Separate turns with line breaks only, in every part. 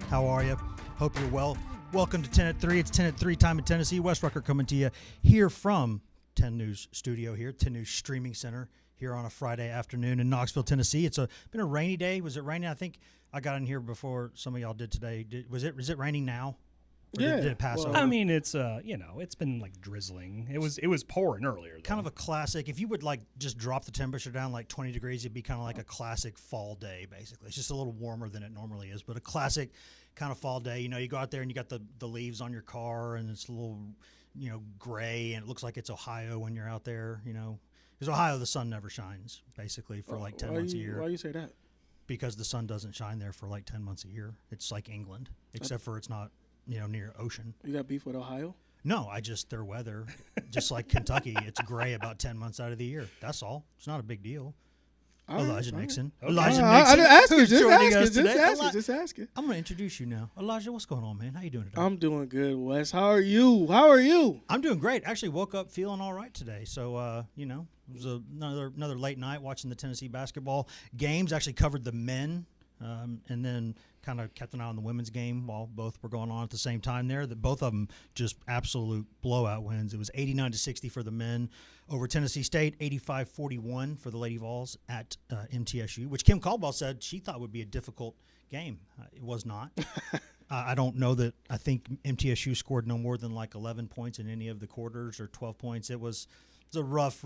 How are you? Hope you're well. Welcome to 10 at 3. It's 10 at 3 time in Tennessee. Wes Rucker coming to you here from 10 News Studio here, 10 News Streaming Center here on a Friday afternoon in Knoxville, Tennessee. It's been a rainy day. Was it raining? I think I got in here before some of y'all did today. Is it raining now? Or
Yeah.
Did it pass over?
I mean, it's it's been like drizzling. It was pouring earlier, though.
Kind of a classic. If you would like just drop the temperature down like 20 degrees, it'd be kind of like a classic fall day, basically. It's just a little warmer than it normally is, but a classic kind of fall day. You know, you go out there and you got the leaves on your car and it's a little, gray, and it looks like it's Ohio when you're out there, Because Ohio, the sun never shines, basically, for like 10 months a year.
Why do you say that?
Because the sun doesn't shine there for like 10 months a year. It's like England, except for it's not, near ocean.
You got beef with Ohio?
No, their weather, just like Kentucky, it's gray about 10 months out of the year. That's all. It's not a big deal. Elijah Nixon.
Okay.
Elijah
I
Nixon.
ask
who's
it,
joining us today.
just ask it.
I'm going to introduce you now. Elijah, what's going on, man? How you doing today?
I'm doing good, Wes. How are you?
I'm doing great. Actually woke up feeling all right today. So, it was another late night watching the Tennessee basketball games. Actually covered the men. And then kind of kept an eye on the women's game while both were going on at the same time there. That both of them just absolute blowout wins. It was 89-60 for the men over Tennessee State, 85-41 for the Lady Vols at MTSU, which Kim Caldwell said she thought would be a difficult game. It was not. I don't know that. I think MTSU scored no more than like 11 points in any of the quarters or 12 points. It was a rough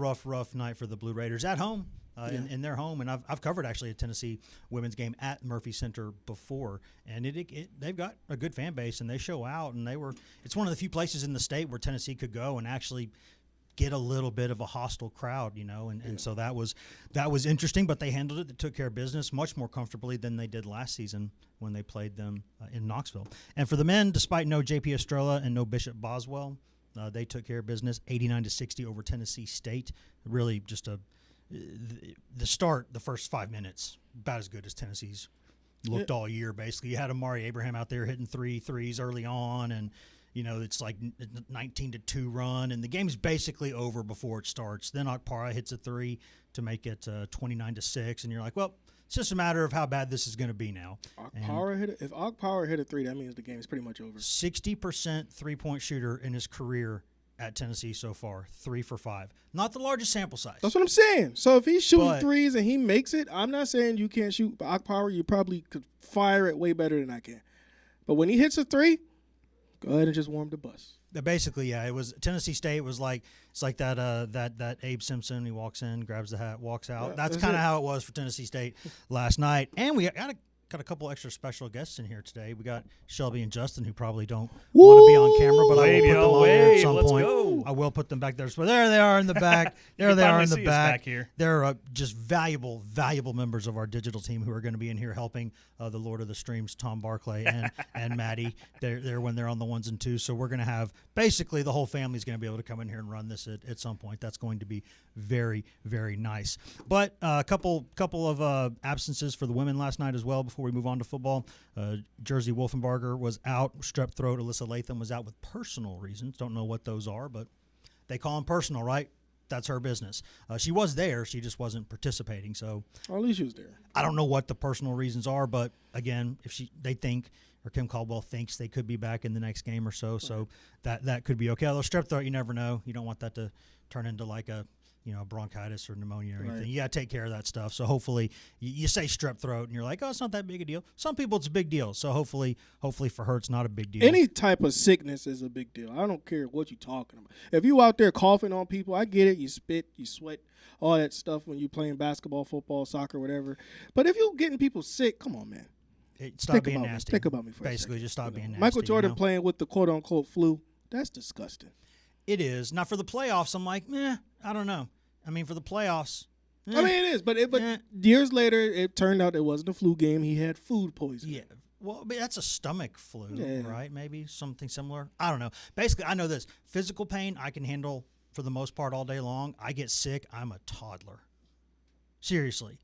night for the Blue Raiders at home. In their home, and I've covered actually a Tennessee women's game at Murphy Center before, and they've got a good fan base and they show out, and it's one of the few places in the state where Tennessee could go and actually get a little bit of a hostile crowd, and so that was interesting, but they handled it. They took care of business much more comfortably than they did last season when they played them in Knoxville. And for the men, despite no J.P. Estrella and no Bishop Boswell, they took care of business, 89-60 over Tennessee State. Really just the first 5 minutes, about as good as Tennessee's looked all year, basically. You had Amari Abraham out there hitting three threes early on, and, it's like 19-2 run, and the game's basically over before it starts. Then Okpara hits a three to make it 29-6, and you're like, well, it's just a matter of how bad this is going to be now.
If Okpara hit a three, that means the game is pretty much over.
60% three-point shooter in his career at Tennessee so far, 3 for 5. Not the largest sample size.
That's what I'm saying. So if he's shooting threes and he makes it, I'm not saying you can't shoot. But Okpara, you probably could fire it way better than I can. But when he hits a three, go ahead and just warm the bus.
Basically, yeah, it was Tennessee State was like it's like that Abe Simpson. He walks in, grabs the hat, walks out.
Yeah,
that's kind of how it was for Tennessee State last night. And we got a couple extra special guests in here today. We got Shelby and Justin, who probably don't want to be on camera, but I will put them on there at some point.
Go.
I will put them back there. So there they are in the back. There they are in the back.
Here.
They're just valuable members of our digital team who are going to be in here helping the Lord of the Streams, Tom Barclay and Maddie. They're when they're on the ones and twos. So we're going to have basically the whole family is going to be able to come in here and run this at some point. That's going to be very, very nice. But a couple of absences for the women last night as well before we move on to football. Jersey Wolfenbarger was out, strep throat. Alyssa Latham was out with personal reasons. Don't know what those are, but they call them personal, right? That's her business. She was there. She just wasn't participating. So
at least she was there.
I don't know what the personal reasons are, but again, if they think or Kim Caldwell thinks they could be back in the next game or so, so that could be okay. Although strep throat, you never know. You don't want that to turn into like a bronchitis or pneumonia or anything.
Right.
You got to take care of that stuff. So hopefully you say strep throat and you're like, oh, it's not that big a deal. Some people it's a big deal. So hopefully for her it's not a big deal.
Any type of sickness is a big deal. I don't care what you're talking about. If you out there coughing on people, I get it. You spit, you sweat, all that stuff when you're playing basketball, football, soccer, whatever. But if you're getting people sick, come on, man.
Stop being nasty.
Think about me for
Basically,
a second.
just stop being nasty.
Michael Jordan playing with the quote-unquote flu, that's disgusting.
It is. Now, for the playoffs, I'm like, I don't know. I mean, for the playoffs.
I mean, it is. But years later, it turned out it wasn't a flu game. He had food poisoning.
Yeah. Well, that's a stomach flu,
Yeah.
right? Maybe something similar. I don't know. Basically, I know this. Physical pain I can handle for the most part all day long. I get sick, I'm a toddler. Seriously.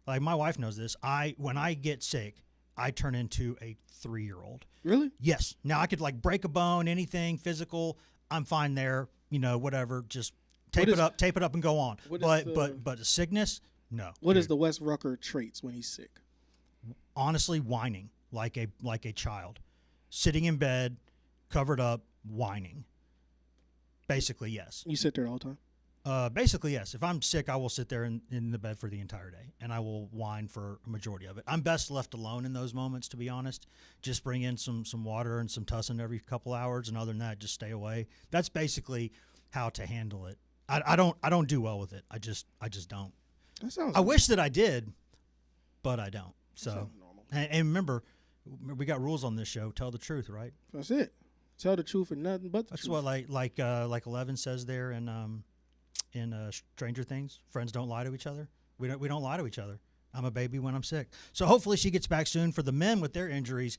Like, my wife knows this. When I get sick, I turn into a 3-year-old.
Really?
Yes. Now, I could, like, break a bone, anything physical. I'm fine there. Whatever. Just tape it up and go on. But a sickness, no.
What is the Wes Rucker traits when he's sick?
Honestly, whining. like a child, sitting in bed, covered up, whining. Basically, yes.
You sit there all the time?
Basically, yes. If I'm sick, I will sit there in the bed for the entire day, and I will whine for a majority of it. I'm best left alone in those moments, to be honest. Just bring in some water and some tussin every couple hours, and other than that, just stay away. That's basically how to handle it. I don't do well with it. I just don't.
That sounds.
I wish that I did, but I don't. So,
sounds normal.
and remember, we got rules on this show. Tell the truth, right?
That's it. Tell the truth and nothing but the
That's
truth.
what like Eleven says there in Stranger Things. Friends don't lie to each other. We don't lie to each other. I'm a baby when I'm sick. So hopefully she gets back soon. For the men with their injuries,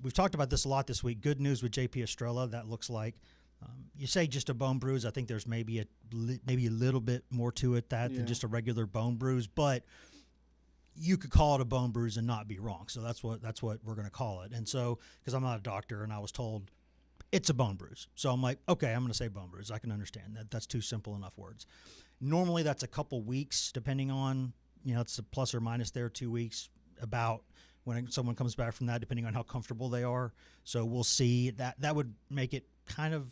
we've talked about this a lot this week. Good news with JP Estrella. That looks like you say just a bone bruise. I think there's maybe a little bit more to it than just a regular bone bruise, but you could call it a bone bruise and not be wrong. So that's what we're going to call it. And so because I'm not a doctor and I was told it's a bone bruise. So I'm like, okay, I'm going to say bone bruise. I can understand that. That's two simple enough words. Normally that's a couple weeks, depending on, it's a plus or minus there, 2 weeks, about when someone comes back from that, depending on how comfortable they are. So we'll see. That would make it kind of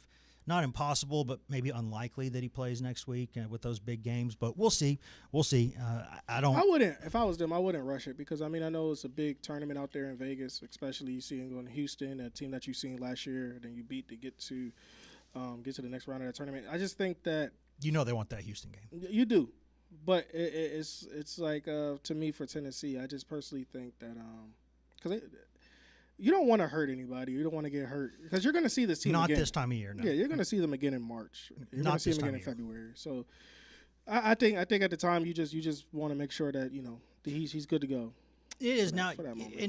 not impossible, but maybe unlikely that he plays next week with those big games. But we'll see. We'll see. I
wouldn't, if I was them, I wouldn't rush it because, I know it's a big tournament out there in Vegas, especially you see him going to Houston, a team that you've seen last year, then you beat to get to the next round of that tournament. I just think that
they want that Houston game.
You do, but it's like to me for Tennessee, I just personally think that because you don't want to hurt anybody. You don't want to get hurt because you're going to see this team
not
again.
this time of year. No.
Yeah, you're going to see them again in March. You're going to see them again in February. So I think at the time you just want to make sure that he's good to go.
It is now,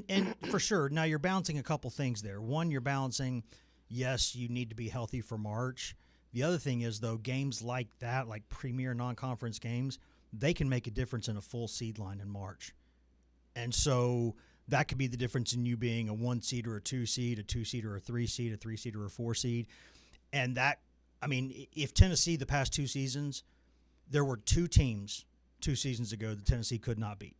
and for sure. Now you're balancing a couple things there. One, you're balancing, yes, you need to be healthy for March. The other thing is, though, games like that, like premier non-conference games, they can make a difference in a full seed line in March. And so that could be the difference in you being a 1 seed or a 2 seed, a 2 seed or a 3 seed, a 3 seed or a 4 seed. And that, if Tennessee, the past 2 seasons, there were 2 teams 2 seasons ago that Tennessee could not beat.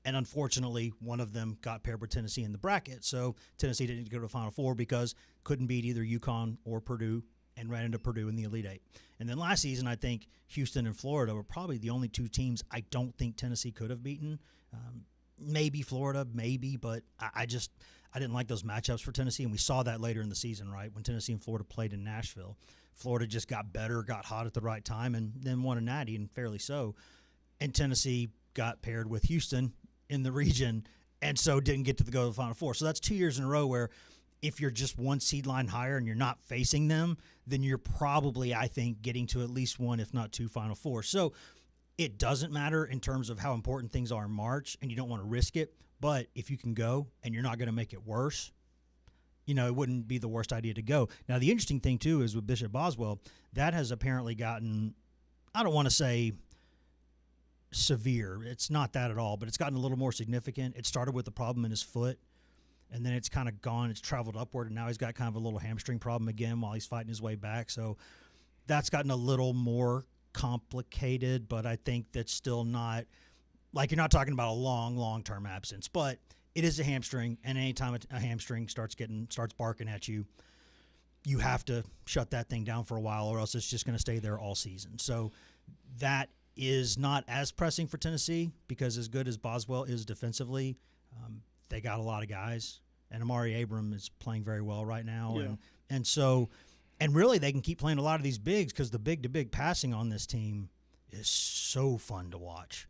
And unfortunately, one of them got paired with Tennessee in the bracket. So Tennessee didn't go to the Final Four because couldn't beat either UConn or Purdue and ran into Purdue in the Elite Eight. And then last season, I think Houston and Florida were probably the only 2 teams I don't think Tennessee could have beaten. Maybe Florida, maybe, but I didn't like those matchups for Tennessee, and we saw that later in the season, right? When Tennessee and Florida played in Nashville, Florida just got better, got hot at the right time, and then won a natty, and fairly so. And Tennessee got paired with Houston in the region, and so didn't get to go to the Final Four. So that's 2 years in a row where if you're just 1 seed line higher and you're not facing them, then you're probably, I think, getting to at least 1, if not 2 Final Fours. So it doesn't matter in terms of how important things are in March, and you don't want to risk it. But if you can go and you're not going to make it worse, it wouldn't be the worst idea to go. Now, the interesting thing, too, is with Bishop Boswell, that has apparently gotten, I don't want to say severe. It's not that at all, but it's gotten a little more significant. It started with a problem in his foot, and then it's kind of gone. It's traveled upward, and now he's got kind of a little hamstring problem again while he's fighting his way back. So that's gotten a little more complicated, but I think that's still not like you're not talking about a long-term absence, but it is a hamstring, and anytime a hamstring starts barking at you, you have to shut that thing down for a while, or else it's just going to stay there all season. So that is not as pressing for Tennessee because as good as Boswell is defensively, they got a lot of guys, and Amari Abram is playing very well right now,
Yeah.
And really, they can keep playing a lot of these bigs because the big-to-big passing on this team is so fun to watch.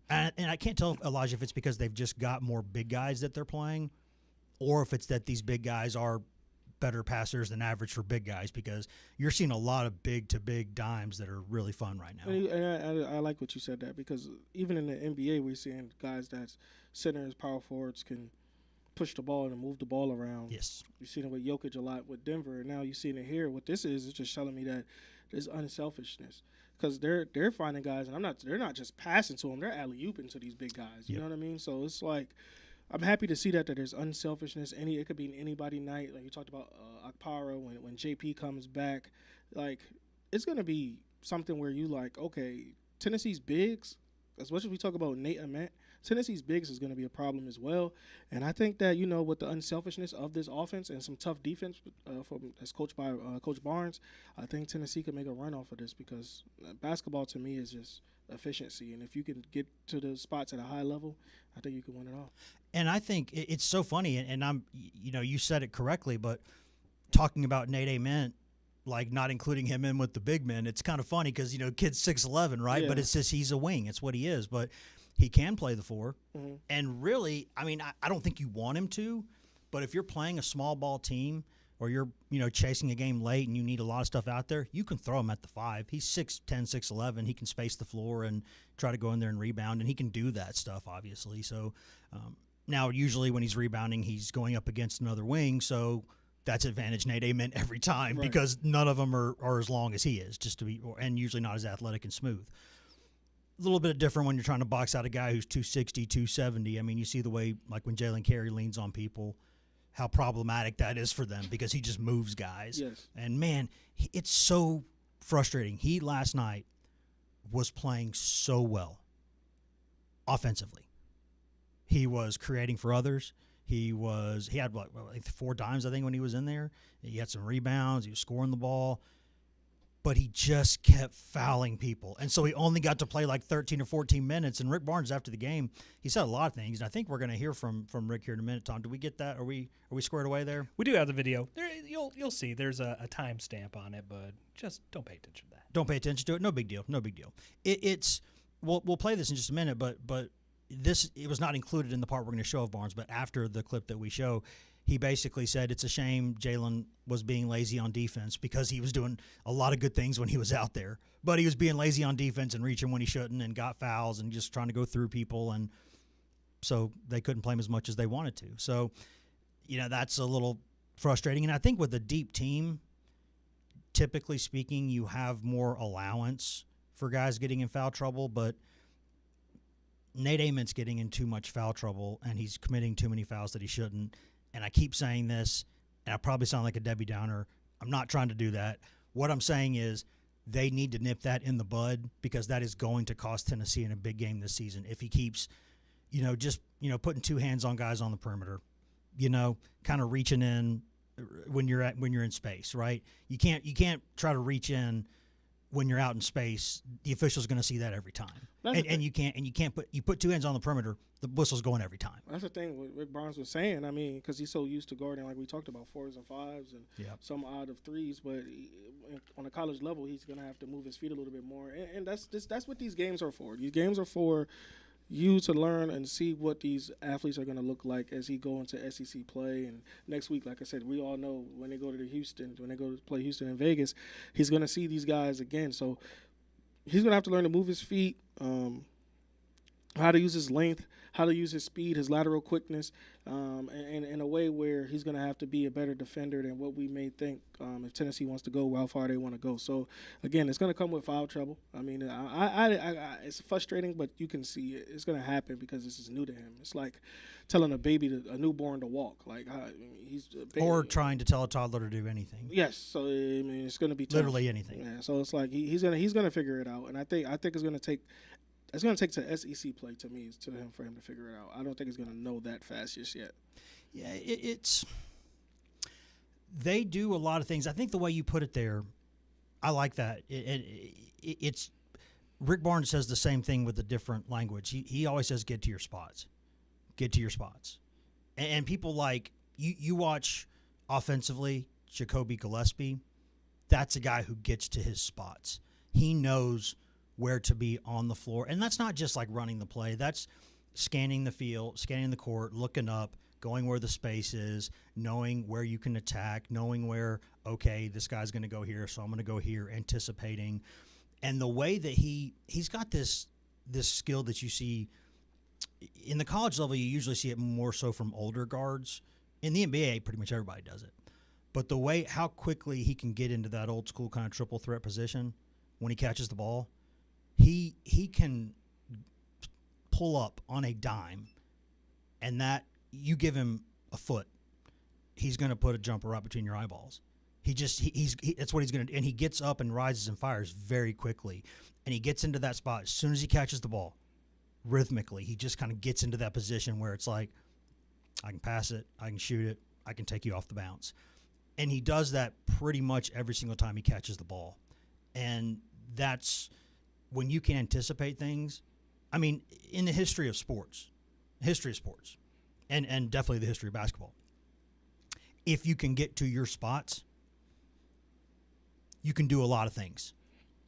And I can't tell, Elijah, if it's because they've just got more big guys that they're playing or if it's that these big guys are better passers than average for big guys because you're seeing a lot of big-to-big dimes that are really fun right now.
And I like what you said that because even in the NBA, we're seeing guys that's centers, power forwards can push the ball and move the ball around.
Yes.
You've seen it with Jokic a lot with Denver, and now you're seeing it here. What this is just telling me that there's unselfishness because they're finding guys, and they're not just passing to them, they're alley-ooping to these big guys. You know what I mean? So it's like I'm happy to see that there's unselfishness. It could be an anybody night. Like you talked about Akpara when JP comes back. Like it's gonna be something where you like, okay, Tennessee's bigs. as much as we talk about Nate Ament, Tennessee's bigs is going to be a problem as well. And I think that, with the unselfishness of this offense and some tough defense as coached by Coach Barnes, I think Tennessee could make a run off of this because basketball to me is just efficiency. And if you can get to the spots at a high level, I think you can win it all.
And I think it's so funny, and I'm, you said it correctly, but talking about Nate Ament, like not including him in with the big men, it's kind of funny because, kid's 6'11", right?
Yeah.
But it's just he's a wing. It's what he is. But he can play the 4.
Mm-hmm.
And really, I don't think you want him to, but if you're playing a small ball team or you're, chasing a game late and you need a lot of stuff out there, you can throw him at the 5. He's 6'10", 6'11". He can space the floor and try to go in there and rebound, and he can do that stuff, obviously. So now usually when he's rebounding, he's going up against another wing, so that's advantage Nate Ament every time because none of them are as long as he is, and usually not as athletic and smooth. A little bit different when you're trying to box out a guy who's 260, 270. You see the way, like when Jalen Carey leans on people, how problematic that is for them because he just moves guys.
Yes.
And, man, it's so frustrating. He, last night, was playing so well offensively. He was creating for others. He had like 4 dimes, I think, when he was in there. He had some rebounds. He was scoring the ball. But he just kept fouling people. And so he only got to play like 13 or 14 minutes. And Rick Barnes, after the game, he said a lot of things. And I think we're going to hear from Rick here in a minute, Tom. Do we get that? Are we squared away there?
We do have the video. You'll see there's a timestamp on it, but just don't pay attention to that.
Don't pay attention to it. No big deal. No big deal. We'll play this in just a minute, but it was not included in the part we're going to show of Barnes, but after the clip that we show, he basically said it's a shame Jalen was being lazy on defense because he was doing a lot of good things when he was out there, but he was being lazy on defense and reaching when he shouldn't and got fouls and just trying to go through people, and so they couldn't play him as much as they wanted to. So, that's a little frustrating. And I think with a deep team, typically speaking, you have more allowance for guys getting in foul trouble, but Nate Ament's getting in too much foul trouble, and he's committing too many fouls that he shouldn't. And I keep saying this, and I probably sound like a Debbie Downer. I'm not trying to do that. What I'm saying is they need to nip that in the bud because that is going to cost Tennessee in a big game this season if he keeps, putting 2 hands on guys on the perimeter, kind of reaching in when you're in space, right? You can't try to reach in when you're out in space. The official's going to see that every time. And you can't put 2 hands on the perimeter, the whistle's going every time.
That's the thing what Rick Barnes was saying. Because he's so used to guarding, like we talked about, 4s and 5s and some odd of 3s. But on a college level, he's going to have to move his feet a little bit more. And that's what these games are for. These games are for you to learn and see what these athletes are going to look like as he go into SEC play. And next week, like I said, we all know when they go to when they go to play Houston and Vegas, he's going to see these guys again. So he's going to have to learn to move his feet, how to use his length, how to use his speed, his lateral quickness, and in a way where he's going to have to be a better defender than what we may think if Tennessee wants to go how far they want to go. So, again, it's going to come with foul trouble. It's frustrating, but you can see it's going to happen because this is new to him. It's like telling a newborn to walk. He's a baby.
Or trying to tell a toddler to do anything.
Yes, so it's going to be tough.
Literally anything.
Yeah, so it's like he's gonna figure it out, and I think it's going to take. It's going to take to SEC play for him to figure it out. I don't think he's going to know that fast just yet.
Yeah, they do a lot of things. I think the way you put it there, I like that. It's Rick Barnes says the same thing with a different language. He always says, "Get to your spots, get to your spots," and people like you watch offensively, Jacoby Gillespie. That's a guy who gets to his spots. He knows where to be on the floor. And that's not just like running the play. That's scanning the field, scanning the court, looking up, going where the space is, knowing where you can attack, knowing where, okay, this guy's going to go here, so I'm going to go here, anticipating. And the way that he's got this skill that you see in the college level, you usually see it more so from older guards. In the NBA, pretty much everybody does it. But the way, how quickly he can get into that old school kind of triple threat position when he catches the ball, he can pull up on a dime, and that you give him a foot, he's going to put a jumper right between your eyeballs. That's what he's going to do. And he gets up and rises and fires very quickly. And he gets into that spot as soon as he catches the ball. rhythmically. He just kind of gets into that position where it's like, I can pass it, I can shoot it, I can take you off the bounce. And he does that pretty much every single time he catches the ball. And that's when you can anticipate things. I mean, in the history of sports, and definitely the history of basketball, if you can get to your spots, you can do a lot of things.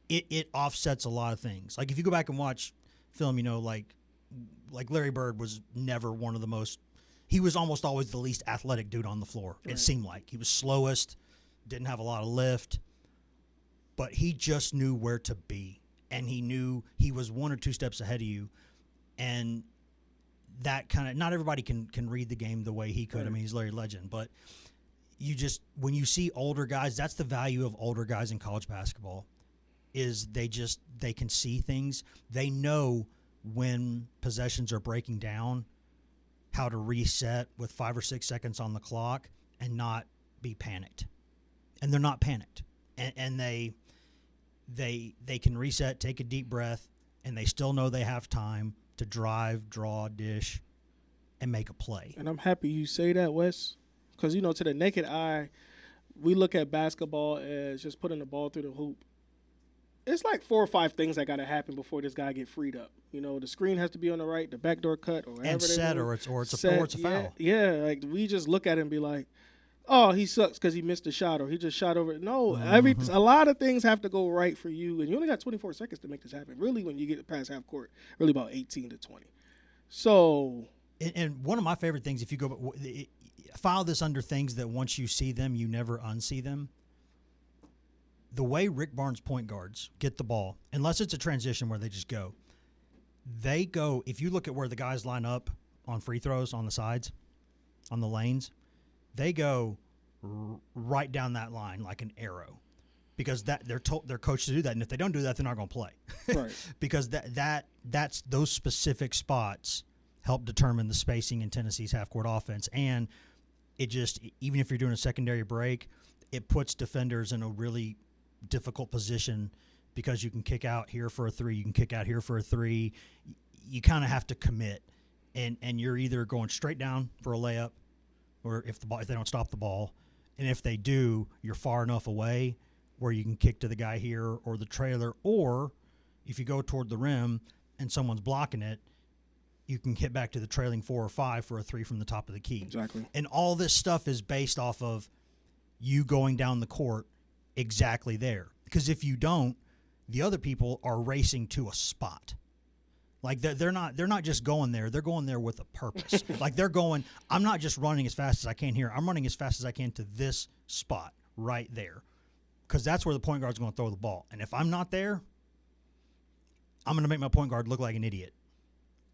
It offsets a lot of things. Like if you go back and watch film, like Larry Bird was never one of the most. He was almost always the least athletic dude on the floor. Right. It seemed like he was slowest, didn't have a lot of lift, but he just knew where to be, and he knew he was 1 or 2 steps ahead of you, and that kind of, not everybody can read the game the way he could. Right. I mean, he's Larry Legend, but when you see older guys, that's the value of older guys in college basketball, is they can see things. They know when possessions are breaking down, how to reset with 5 or 6 seconds on the clock and not be panicked. And they're not panicked. And they can reset, take a deep breath, and they still know they have time to drive, draw, dish, and make a play.
And I'm happy you say that, Wes, because, to the naked eye, we look at basketball as just putting the ball through the hoop. It's like 4 or 5 things that got to happen before this guy get freed up. The screen has to be on the right, the backdoor cut, or whatever. And
set, or it's a foul.
Yeah, like we just look at it and be like, oh, he sucks because he missed a shot, or he just shot over it. No, a lot of things have to go right for you, and you only got 24 seconds to make this happen. Really, when you get past half court, really about 18 to 20. So,
and one of my favorite things, if you go file this under things that once you see them, you never unsee them. The way Rick Barnes point guards get the ball, unless it's a transition where they just go, if you look at where the guys line up on free throws on the sides, on the lanes, they go right down that line like an arrow, because they're coached to do that, and if they don't do that, they're not going to play.
Right.
Because that's those specific spots help determine the spacing in Tennessee's half-court offense, and it just, even if you're doing a secondary break, it puts defenders in a really difficult position, because you can kick out here for a 3, you can kick out here for a 3. You kind of have to commit, and you're either going straight down for a layup, or if they don't stop the ball, and if they do, you're far enough away where you can kick to the guy here or the trailer, or if you go toward the rim and someone's blocking it, you can hit back to the trailing 4 or 5 for a 3 from the top of the key.
Exactly.
And all this stuff is based off of you going down the court exactly there. Because if you don't, the other people are racing to a spot. Like they're not just going there. They're going there with a purpose. Like they're going, I'm not just running as fast as I can here. I'm running as fast as I can to this spot right there. Because that's where the point guard's going to throw the ball. And if I'm not there, I'm going to make my point guard look like an idiot.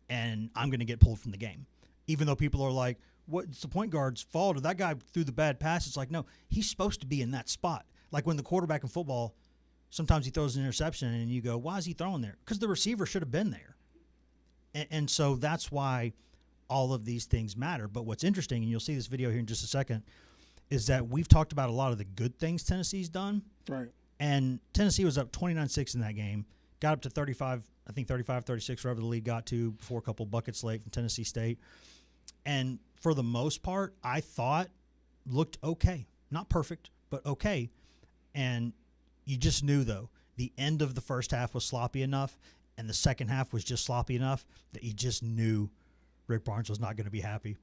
And I'm going to get pulled from the game. Even though people are like, what's the point guard's fault? Or that guy threw the bad pass. It's like, no, he's supposed to be in that spot. Like when the quarterback in football, sometimes he throws an interception and you go, why is he throwing there? Because the receiver should have been there. And so that's why all of these things matter. But what's interesting, and you'll see this video here in just a second, is that we've talked about a lot of the good things Tennessee's done.
Right.
And Tennessee was up 29-6 in that game, got up to 35, 36, wherever the lead got to, before a couple buckets late from Tennessee State. And for the most part, I thought looked okay. Not perfect, but okay. And you just knew, though, the end of the first half was sloppy enough and the second half was just sloppy enough that you just knew Rick Barnes was not going to be happy.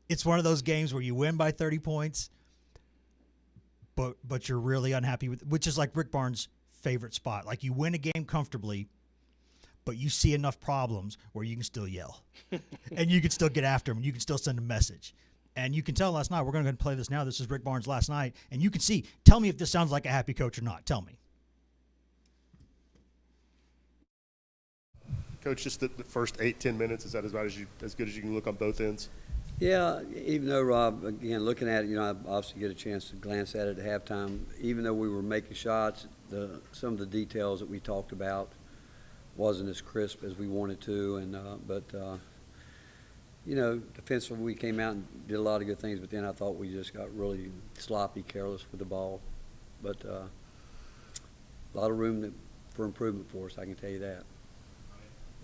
It's one of those games where you win by 30 points, but you're really unhappy with, which is like Rick Barnes' favorite spot. Like you win a game comfortably, but you see enough problems where you can still yell and you can still get after him. You can still send a message. And you can tell last night, we're going to play this now. This is Rick Barnes last night. And you can see, tell me if this sounds like a happy coach or not. Tell me.
Coach, just the first 8-10 minutes, is that as good as you can look on both ends?
Yeah, even though, Rob, again, looking at it, I obviously get a chance to glance at it at halftime. Even though we were making shots, some of the details that we talked about wasn't as crisp as we wanted to. But defensively we came out and did a lot of good things, but then I thought we just got really sloppy, careless with the ball. But a lot of room for improvement for us, I can tell you that.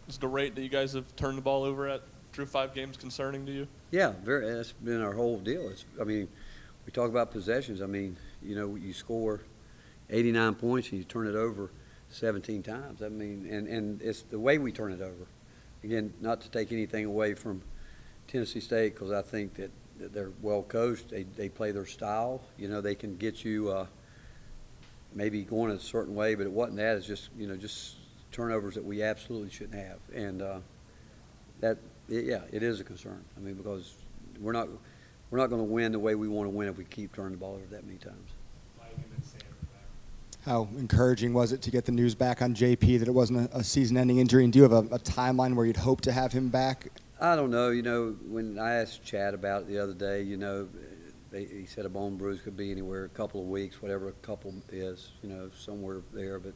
Is the rate that you guys have turned the ball over at through 5 games concerning to you?
Yeah, that's been our whole deal. We talk about possessions. You score 89 points and you turn it over 17 times. And it's the way we turn it over. Again, not to take anything away from Tennessee State, because I think that they're well coached. They play their style. They can get you maybe going a certain way, but it wasn't that. It's just turnovers that we absolutely shouldn't have. And it is a concern. Because we're not going to win the way we want to win if we keep turning the ball over that many times.
How encouraging was it to get the news back on JP that it wasn't a season-ending injury? And do you have a timeline where you'd hope to have him back?
I don't know. When I asked Chad about it the other day, he said a bone bruise could be anywhere a couple of weeks, whatever a couple is, somewhere there. But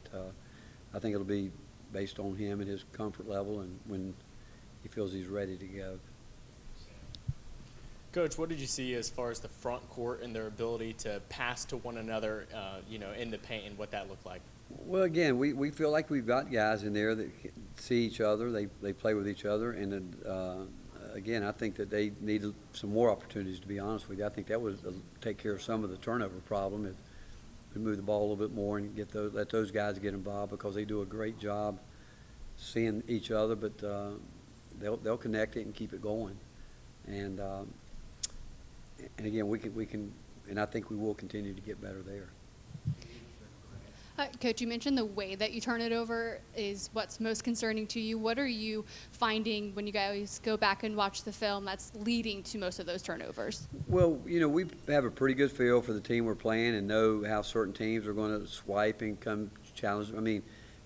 I think it'll be based on him and his comfort level and when he feels he's ready to go.
Coach, what did you see as far as the front court and their ability to pass to one another, in the paint, and what that looked like?
Well, again, we feel like we've got guys in there that see each other. They play with each other. And, again, I think that they need some more opportunities, to be honest with you. I think that would take care of some of the turnover problem if we move the ball a little bit more and let those guys get involved, because they do a great job seeing each other. But they'll connect it and keep it going. And again, we can, and I think we will continue to get better there.
Coach, you mentioned the way that you turn it over is what's most concerning to you. What are you finding when you guys go back and watch the film that's leading to most of those turnovers?
Well, we have a pretty good feel for the team we're playing and know how certain teams are going to swipe and come challenge.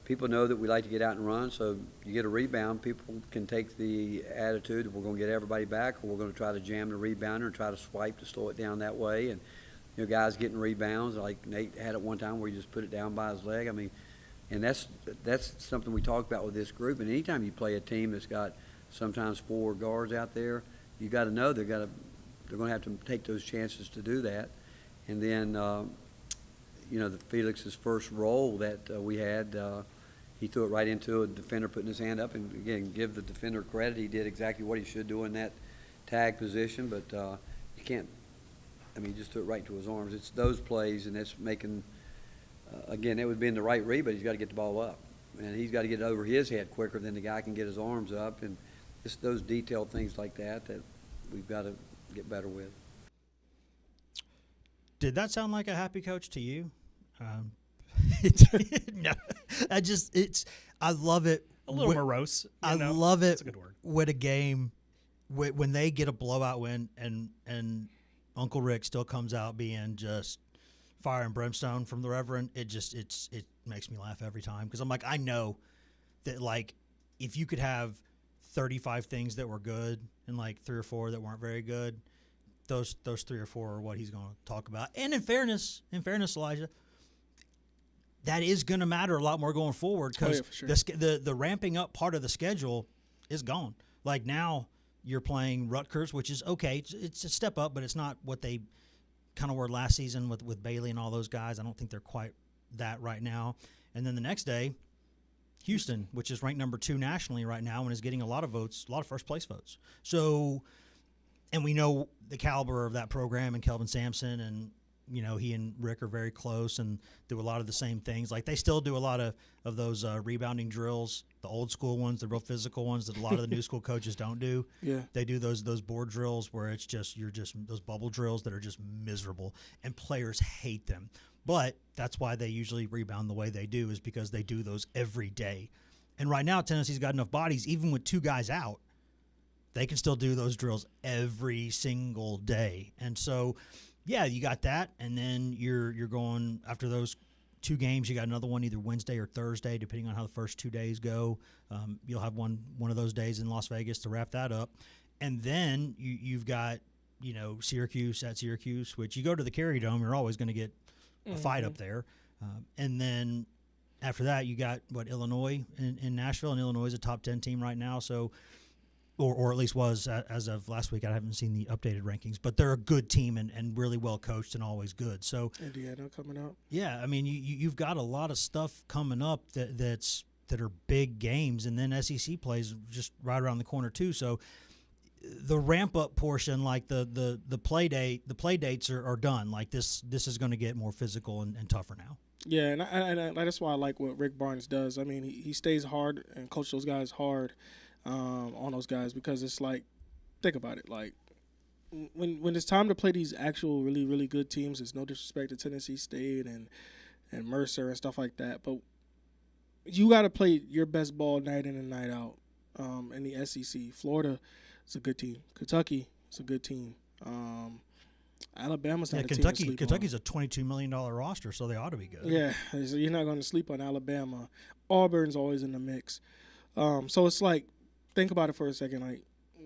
People know that we like to get out and run, so you get a rebound, people can take the attitude that we're going to get everybody back, or we're going to try to jam the rebounder and try to swipe to slow it down that way. And guys getting rebounds like Nate had at one time where he just put it down by his leg. And that's something we talked about with this group. And anytime you play a team that's got sometimes 4 guards out there, you got to know they're going to have to take those chances to do that. And then the Felix's first roll that we had. He threw it right into a defender putting his hand up, and again, give the defender credit. He did exactly what he should do in that tag position, but you can't. He just threw it right to his arms. It's those plays, and that's making. Again, it would be in the right read, but he's got to get the ball up, and he's got to get it over his head quicker than the guy can get his arms up, and it's those detailed things like that we've got to get better with.
Did that sound like a happy coach to you? No, I love it.
A little morose.
I love it.
That's a good word.
With a game, when they get a blowout win, and Uncle Rick still comes out being just fire and brimstone from the Reverend. It makes me laugh every time, because I'm like, I know that, like, if you could have 35 things that were good and like 3 or 4 that weren't very good, those 3 or 4 are what he's going to talk about. And in fairness, Elijah, that is going to matter a lot more going forward, because
sure.
the ramping up part of the schedule is gone. Like, now you're playing Rutgers, which is okay. It's a step up, but it's not what they kind of were last season with Bailey and all those guys. I don't think they're quite that right now. And then the next day, Houston, which is ranked number 2 nationally right now and is getting a lot of votes, a lot of first-place votes. So, and we know the caliber of that program and Kelvin Sampson, and he and Rick are very close and do a lot of the same things. Like, they still do a lot of those rebounding drills, the old school ones, the real physical ones that a lot of the new school coaches don't do.
Yeah.
They do those board drills where it's you're just those bubble drills that are just miserable, and players hate them. But that's why they usually rebound the way they do, is because they do those every day. And right now, Tennessee's got enough bodies, even with 2 guys out, they can still do those drills every single day. And so, yeah, you got that, and then you're going after those 2 games. You got another one either Wednesday or Thursday, depending on how the first 2 days go. You'll have one of those days in Las Vegas to wrap that up, and then you've got Syracuse at Syracuse, which you go to the Carrier Dome, you're always going to get a fight up there, and then after that you got Illinois in Nashville, and Illinois is a top 10 team right now, so. Or at least was as of last week. I haven't seen the updated rankings, but they're a good team and really well coached and always good. So
Indiana coming out.
Yeah, you've got a lot of stuff coming up that's that are big games, and then SEC plays just right around the corner too. So the ramp up portion, like the play dates are done. Like this is going to get more physical and tougher now.
Yeah, and that's why I like what Rick Barnes does. I mean, he stays hard and coach those guys hard on those guys, because it's like, think about it, like when it's time to play these actual really, really good teams, it's no disrespect to Tennessee State and Mercer and stuff like that, but you got to play your best ball night in and night out. In the SEC, Florida is a good team. Kentucky is a good team. Alabama's not a team to sleep on.
Kentucky's a $22 million roster, so they ought to be good.
Yeah, so you're not going to sleep on Alabama. Auburn's always in the mix. So it's like, think about it for a second. Like,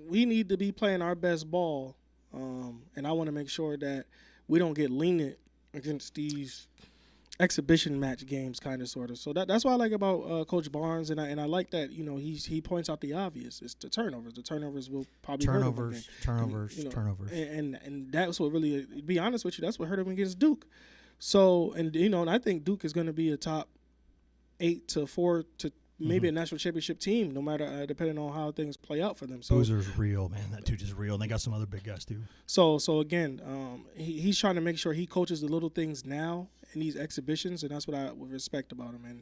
we need to be playing our best ball, and I want to make sure that we don't get lenient against these exhibition match games, kind of, sort of. So that's what I like about Coach Barnes, and I like that, you know, he points out the obvious. It's the turnovers. The turnovers will probably hurt him.
Turnovers.
And that's what really, to be honest with you, that's what hurt him against Duke. So, and you know, and I think Duke is going to be a top 8 to 4 to maybe a national championship team, no matter depending on how things play out for them. So
Boozer's real, man. That dude is real, and they got some other big guys too.
So again, he's trying to make sure he coaches the little things now in these exhibitions, and that's what I would respect about him. And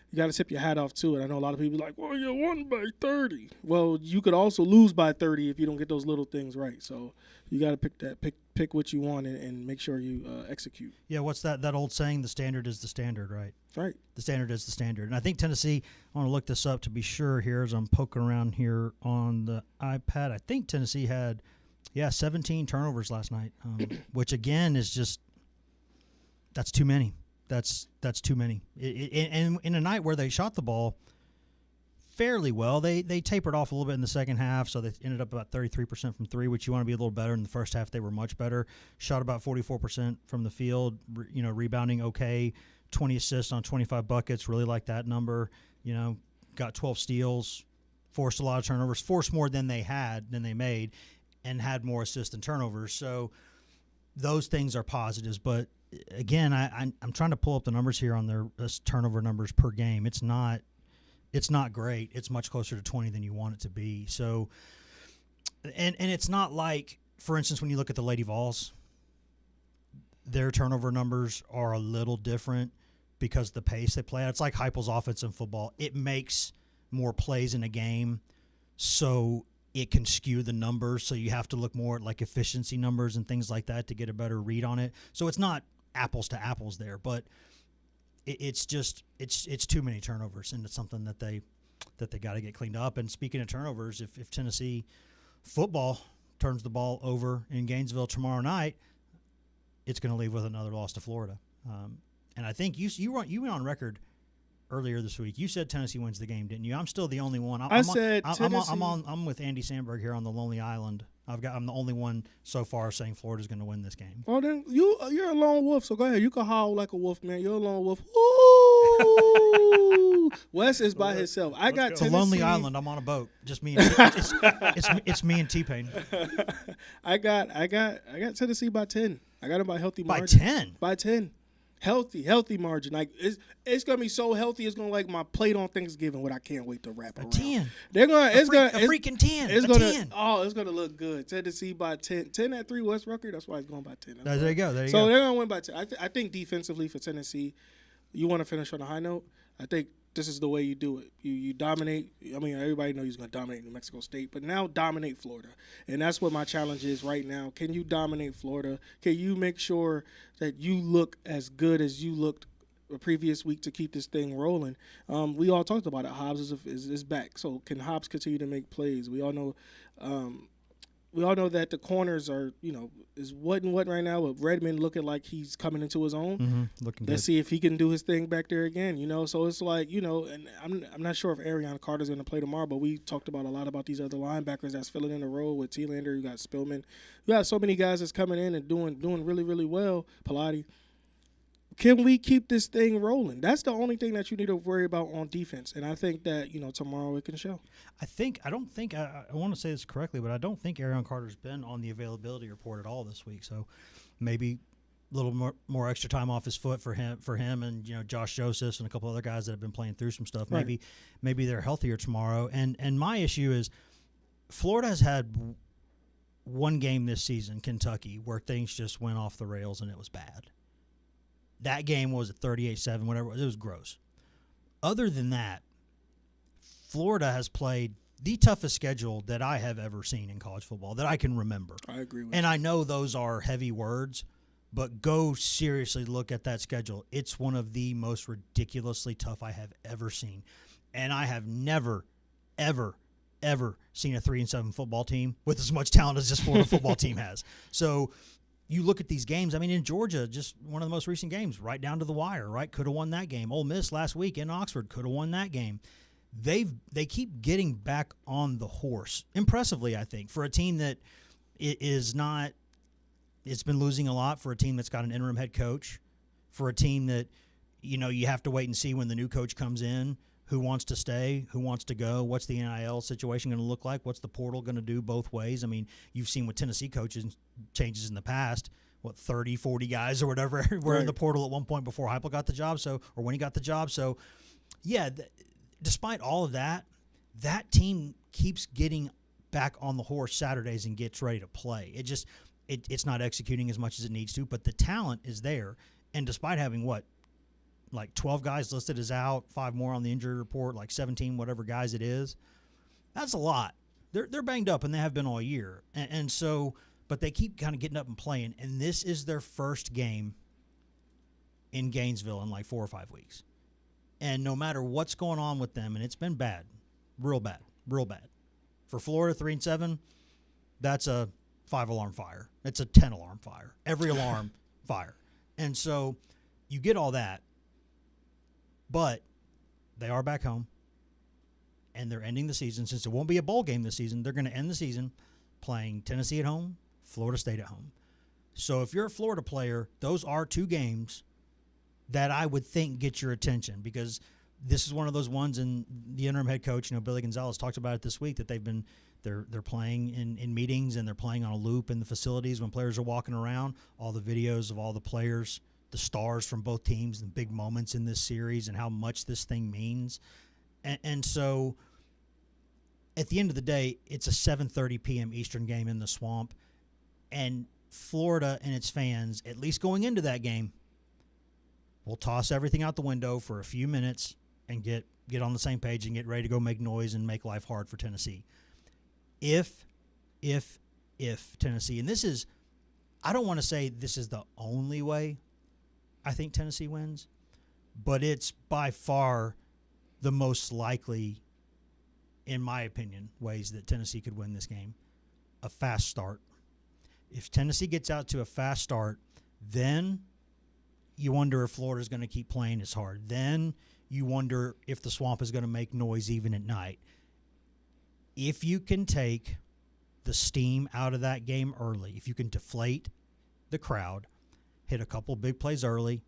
you got to tip your hat off to it. I know a lot of people are like, well, you won by 30. Well, you could also lose by 30 if you don't get those little things right. So you got to pick what you want and make sure you execute.
Yeah, what's that old saying? The standard is the standard, right?
Right.
The standard is the standard. And I think Tennessee, I want to look this up to be sure here as I'm poking around here on the iPad. I think Tennessee had, 17 turnovers last night, which, again, is just – that's too many. That's too many. And in a night where they shot the ball fairly well, they tapered off a little bit in the second half, so they ended up about 33% from three, which you want to be a little better. In the first half, they were much better. Shot about 44% from the field, rebounding okay, 20 assists on 25 buckets, really like that number. Got 12 steals, forced a lot of turnovers, forced more than they made, and had more assists than turnovers. So those things are positives, but again, I'm trying to pull up the numbers here on their turnover numbers per game. It's not great. It's much closer to 20 than you want it to be. So, and it's not like, for instance, when you look at the Lady Vols, their turnover numbers are a little different because the pace they play at. It's like Heupel's offense in football. It makes more plays in a game, so it can skew the numbers. So you have to look more at like efficiency numbers and things like that to get a better read on it. So it's not apples to apples there, but it's too many turnovers, and it's something that they got to get cleaned up. And speaking of turnovers, if Tennessee football turns the ball over in Gainesville tomorrow night, it's going to leave with another loss to Florida. And I think you went on record earlier this week. You said Tennessee wins the game, didn't you? I'm still the only one. I'm with Andy Sandberg here on the Lonely Island. I'm the only one so far saying Florida's going to win this game.
Well, then you're a lone wolf, so go ahead. You can howl like a wolf, man. You're a lone wolf. Ooh. Wes is by himself. I got
It's
Tennessee.
a lonely island. I'm on a boat. Just me. And it's me and T-Pain.
I got Tennessee by 10. I got them by healthy
By
margin.
10?
By 10. Healthy margin. Like it's gonna be so healthy. It's gonna like my plate on Thanksgiving. What I can't wait to wrap around.
10.
They're gonna.
A freaking 10.
It's
a
gonna.
10.
Oh, it's gonna look good. Tennessee by 10. 10 at 3. Wes Rucker. That's why it's going by 10.
There you go.
So they're gonna win by 10. I think defensively for Tennessee, you want to finish on a high note. I think this is the way you do it. You dominate. I mean, everybody knows he's going to dominate New Mexico State, but now dominate Florida. And that's what my challenge is right now. Can you dominate Florida? Can you make sure that you look as good as you looked the previous week to keep this thing rolling? We all talked about it. Hobbs is back. So can Hobbs continue to make plays? We all know that the corners are, is what and what right now, with Redmond looking like he's coming into his own.
Mm-hmm. Looking
Let's
good.
see if he can do his thing back there again, So it's like, and I'm not sure if Arion Carter's going to play tomorrow, but we talked about a lot about these other linebackers that's filling in the role with T-Lander. You got Spillman. You got so many guys that's coming in and doing really, really well. Pilati. Can we keep this thing rolling? That's the only thing that you need to worry about on defense. And I think that, tomorrow it can show.
I want to say this correctly, but I don't think Arion Carter's been on the availability report at all this week. So maybe little more extra time off his foot for him, and Josh Josephs and a couple other guys that have been playing through some stuff.
Right.
Maybe they're healthier tomorrow. And my issue is Florida has had one game this season, Kentucky, where things just went off the rails and it was bad. That game was at 38-7, whatever it was. It was gross. Other than that, Florida has played the toughest schedule that I have ever seen in college football that I can remember.
I agree with
And
you.
I know those are heavy words, but go seriously look at that schedule. It's one of the most ridiculously tough I have ever seen. And I have never, ever, ever seen a 3-7 football team with as much talent as this Florida football team has. So you look at these games. I mean, in Georgia, just one of the most recent games, right down to the wire, right? Could have won that game. Ole Miss last week in Oxford could have won that game. They keep getting back on the horse impressively, I think, for a team that is not. It's been losing a lot, for a team that's got an interim head coach, for a team that you have to wait and see when the new coach comes in, who wants to stay, who wants to go, what's the NIL situation going to look like, what's the portal going to do both ways. I mean, you've seen with Tennessee coaches changes in the past, 30, 40 guys or whatever were in the portal at one point before Heupel got the job, or when he got the job. So, yeah. Despite all of that, that team keeps getting back on the horse Saturdays and gets ready to play. It's not executing as much as it needs to, but the talent is there. And despite having 12 guys listed as out, 5 more on the injury report, 17 whatever guys it is, that's a lot. They're banged up, and they have been all year. And so, but they keep kind of getting up and playing. And this is their first game in Gainesville in 4 or 5 weeks. And no matter what's going on with them, and it's been bad, real bad. For Florida, 3-7, that's a 5-alarm fire. It's a 10-alarm fire. Every alarm fire. And so you get all that, but they are back home, and they're ending the season. Since it won't be a bowl game this season, they're going to end the season playing Tennessee at home, Florida State at home. So if you're a Florida player, those are 2 games that I would think get your attention, because this is one of those ones, and the interim head coach, Billy Gonzalez, talked about it this week, that they're playing in meetings, and they're playing on a loop in the facilities when players are walking around, all the videos of all the players, the stars from both teams, the big moments in this series and how much this thing means. And so at the end of the day, it's a 7:30 p.m. Eastern game in the Swamp, and Florida and its fans, at least going into that game, we'll toss everything out the window for a few minutes and get on the same page and get ready to go make noise and make life hard for Tennessee. If Tennessee, and this is, I don't want to say this is the only way I think Tennessee wins, but it's by far the most likely, in my opinion, ways that Tennessee could win this game. A fast start. If Tennessee gets out to a fast start, then you wonder if Florida's going to keep playing as hard. Then you wonder if the Swamp is going to make noise even at night. If you can take the steam out of that game early, if you can deflate the crowd, hit a couple big plays early,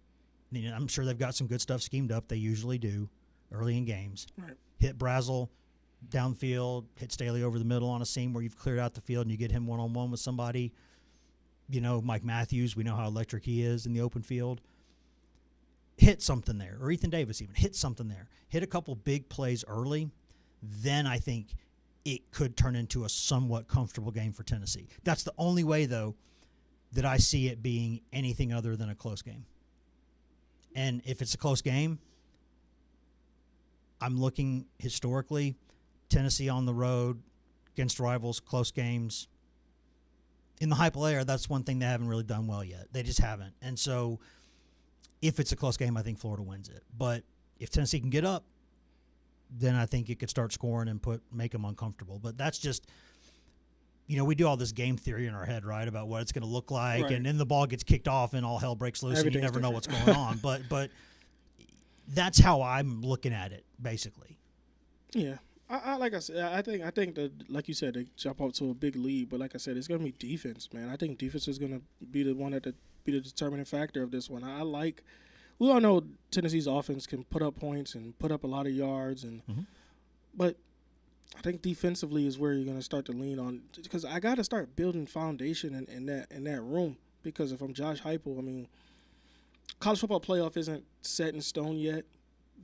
I'm sure they've got some good stuff schemed up. They usually do early in games.
Right.
Hit Brazel downfield, hit Staley over the middle on a seam where you've cleared out the field and you get him one-on-one with somebody. Mike Matthews, we know how electric he is in the open field. Hit something there, or Ethan Davis even, hit something there. Hit a couple big plays early, then I think it could turn into a somewhat comfortable game for Tennessee. That's the only way, though, that I see it being anything other than a close game. And if it's a close game, I'm looking historically, Tennessee on the road against rivals, close games. In the Heupel era, that's one thing they haven't really done well yet. They just haven't. And so if it's a close game, I think Florida wins it. But if Tennessee can get up, then I think it could start scoring and make them uncomfortable. But that's just, we do all this game theory in our head, right, about what it's going to look like.
Right.
And then the ball gets kicked off and all hell breaks loose and you never know what's going on. But that's how I'm looking at it, basically.
Yeah. I like I said, I think that, like you said, they jump out to a big lead. But like I said, it's going to be defense, man. I think defense is going to be the one be the determining factor of this one. We all know Tennessee's offense can put up points and put up a lot of yards, but I think defensively is where you're going to start to lean on, because I got to start building foundation in that room because if I'm Josh Heupel, I mean, college football playoff isn't set in stone yet,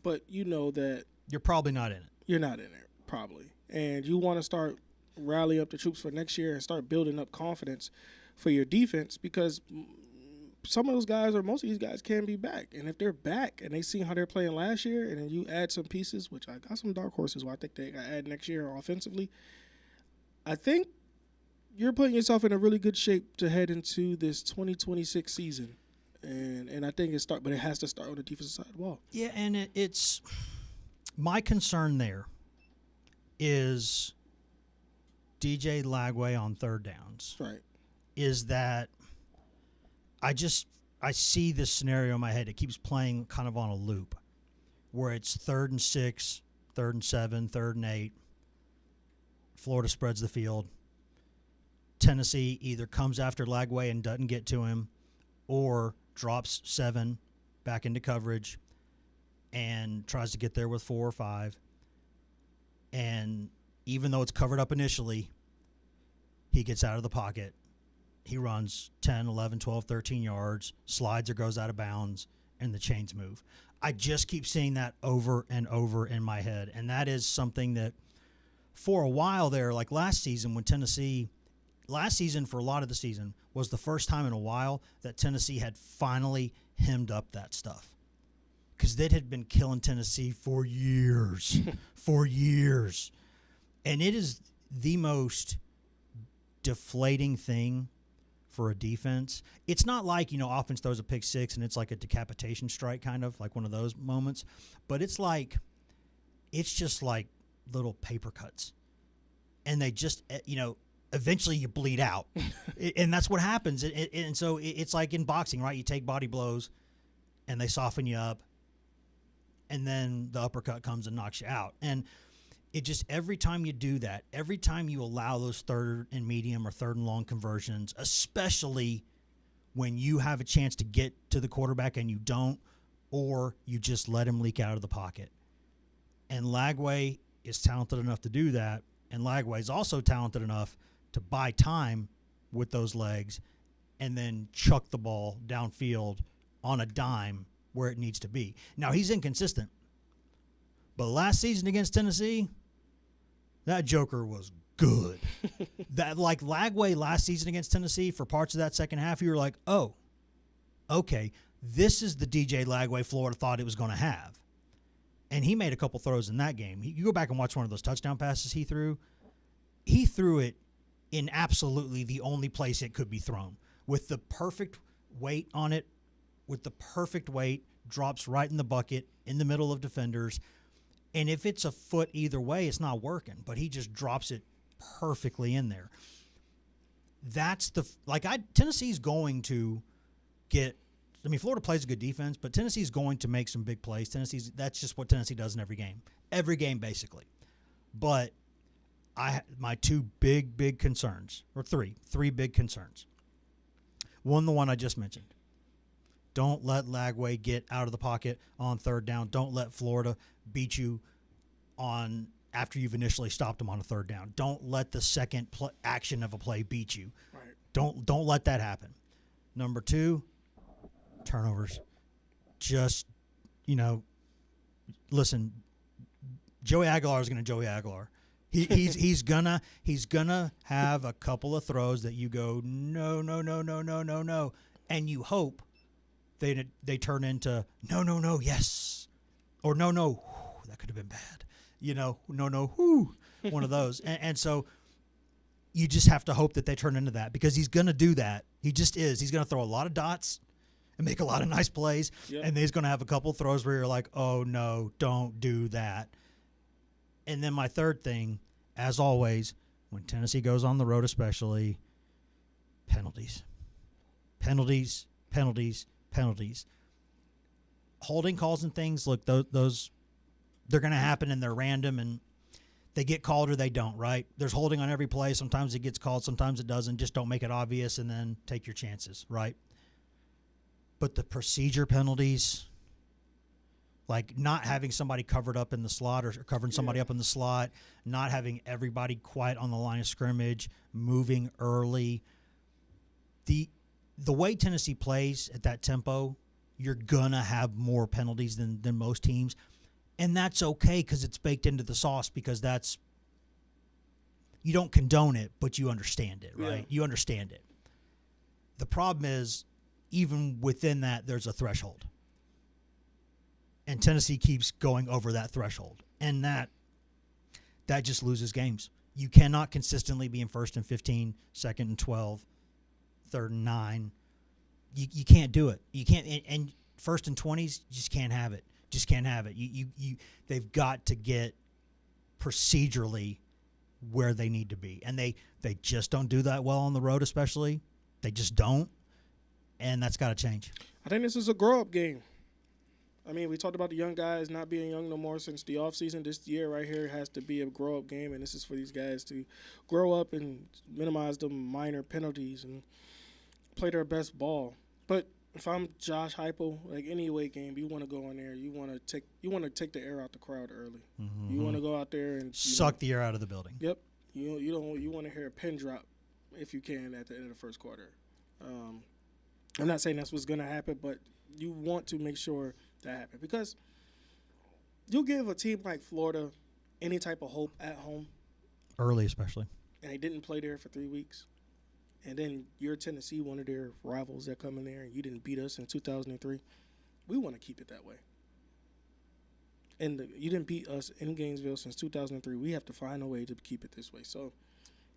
but you know that
You're probably not in it.
you're not in it, probably. And you want to start rally up the troops for next year and start building up confidence for your defense, because some of those guys, or most of these guys, can be back. And if they're back and they see how they're playing last year, and then you add some pieces, which I got some dark horses where I think they got add next year offensively, I think you're putting yourself in a really good shape to head into this 2026 season. And I think but it has to start on the defensive side of the ball.
Yeah, and it's my concern there is DJ Lagway on third downs.
Right.
Is that I see this scenario in my head. It keeps playing kind of on a loop where it's 3rd and 6, 3rd and 7, 3rd and 8. Florida spreads the field. Tennessee either comes after Lagway and doesn't get to him, or drops 7 back into coverage and tries to get there with 4 or 5. And even though it's covered up initially, he gets out of the pocket. He runs 10, 11, 12, 13 yards, slides or goes out of bounds, and the chains move. I just keep seeing that over and over in my head. And that is something that for a while there, like last season when Tennessee – last season for a lot of the season was the first time in a while that Tennessee had finally hemmed up that stuff. Because that had been killing Tennessee for years. For years. And it is the most deflating thing for a defense. It's not like, offense throws a pick 6 and it's like a decapitation strike, kind of like one of those moments. But it's just like little paper cuts. And they just, eventually you bleed out. And that's what happens. And so it's like in boxing, right? You take body blows and they soften you up. And then the uppercut comes and knocks you out. And it just, every time you do that, every time you allow those 3rd and medium or 3rd and long conversions, especially when you have a chance to get to the quarterback and you don't, or you just let him leak out of the pocket. And Lagway is talented enough to do that. And Lagway is also talented enough to buy time with those legs and then chuck the ball downfield on a dime where it needs to be. Now, he's inconsistent. But last season against Tennessee, that joker was good. That, like Lagway last season against Tennessee, for parts of that second half, you were like, oh, okay, this is the DJ Lagway Florida thought it was going to have. And he made a couple throws in that game. You go back and watch one of those touchdown passes he threw it in absolutely the only place it could be thrown. With the perfect weight on it, drops right in the bucket, in the middle of defenders. And if it's a foot either way, it's not working. But he just drops it perfectly in there. That's Tennessee's going to get. I mean, Florida plays a good defense, but Tennessee's going to make some big plays. That's just what Tennessee does in every game basically. But my 2 big concerns, or three big concerns. One, the one I just mentioned. Don't let Lagway get out of the pocket on 3rd down. Don't let Florida beat you on after you've initially stopped them on a 3rd down. Don't let the second action of a play beat you.
Right.
Don't let that happen. Number 2, turnovers. Just, listen, Joey Aguilar is going to Joey Aguilar. He's gonna have a couple of throws that you go no, and you hope they turn into no, yes, or no, whew, that could have been bad, no, whew, one of those, and so you just have to hope that they turn into that, because he's gonna do that. He just is. He's gonna throw a lot of dots and make a lot of nice plays, and he's gonna have a couple of throws where you're like, oh no, don't do that. And then my third thing, as always, when Tennessee goes on the road especially, penalties. Holding calls and things, look, those they're going to happen and they're random and they get called or they don't, right? There's holding on every play. Sometimes it gets called, sometimes it doesn't. Just don't make it obvious and then take your chances, right? But the procedure penalties, like not having somebody covered up in the slot or covering somebody up in the slot, not having everybody quiet on the line of scrimmage, moving early. the way Tennessee plays at that tempo, you're gonna have more penalties than most teams, and that's okay because it's baked into the sauce. Because that's, you don't condone it, but you understand it, right?
Yeah.
You understand it. The problem is, even within that, there's a threshold, and Tennessee keeps going over that threshold, and that just loses games. You cannot consistently be in 1st and 15, 2nd and 12, 3rd and 9. You can't do it. You can't. And 1st and 20s, you just can't have it. Just can't have it. They've got to get procedurally where they need to be, and they just don't do that well on the road, especially. They just don't, and that's got to change.
I think this is a grow-up game. I mean, we talked about the young guys not being young no more since the offseason. This year right here has to be a grow-up game, and this is for these guys to grow up and minimize the minor penalties and play their best ball. But if I'm Josh Heupel, like any away game, you want to go in there. You want to take the air out the crowd early.
Mm-hmm.
You want to go out there and
suck the air out of the building.
Yep. You want to hear a pin drop if you can at the end of the first quarter. I'm not saying that's what's going to happen, but you want to make sure that happens because you give a team like Florida any type of hope at home,
Early especially.
and they didn't play there for 3 weeks. And then you're Tennessee, one of their rivals that come in there, and you didn't beat us in 2003. We want to keep it that way. And you didn't beat us in Gainesville since 2003. We have to find a way to keep it this way. So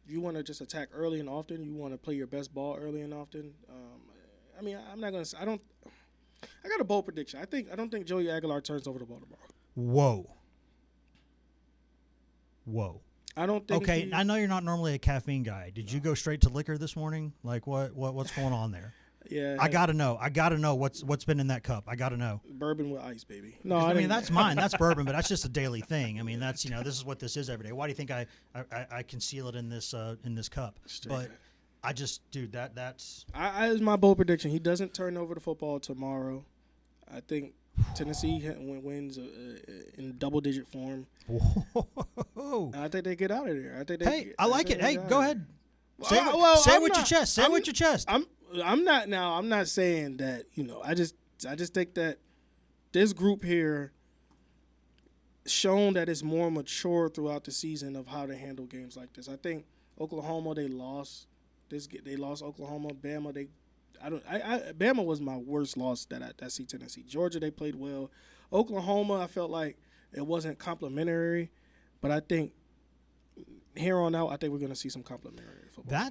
if you want to just attack early and often, you want to play your best ball early and often. I mean, I'm not going to – I got a bold prediction. I don't think Joey Aguilar turns over the ball tomorrow.
Whoa.
I don't think.
Okay, I know you're not normally a caffeine guy. Did you go straight to liquor this morning? Like what's going on there?
Yeah.
I gotta know what's been in that cup. I gotta know.
Bourbon with ice, baby. No,
I mean
didn't-
that's mine. That's bourbon, but that's just a daily thing. I mean that's this is what this is every day. Why do you think I conceal it in this cup?
Straight
But
up.
I just that's
Is my bold prediction. He doesn't turn over the football tomorrow. I think Tennessee wins in double-digit form.
whoa.
I think they get out of there.
Hey, I like it. Hey, go ahead. Say it
I'm
with your
not-
chest. Say it with your chest.
I'm not saying that, I just think that this group here shown that it's more mature throughout the season of how to handle games like this. I think Oklahoma, they lost Oklahoma. Bama, Bama was my worst loss that I see Tennessee. Georgia, they played well. Oklahoma, I felt like it wasn't complimentary, but I think here on out, I think we're going to see some complimentary football.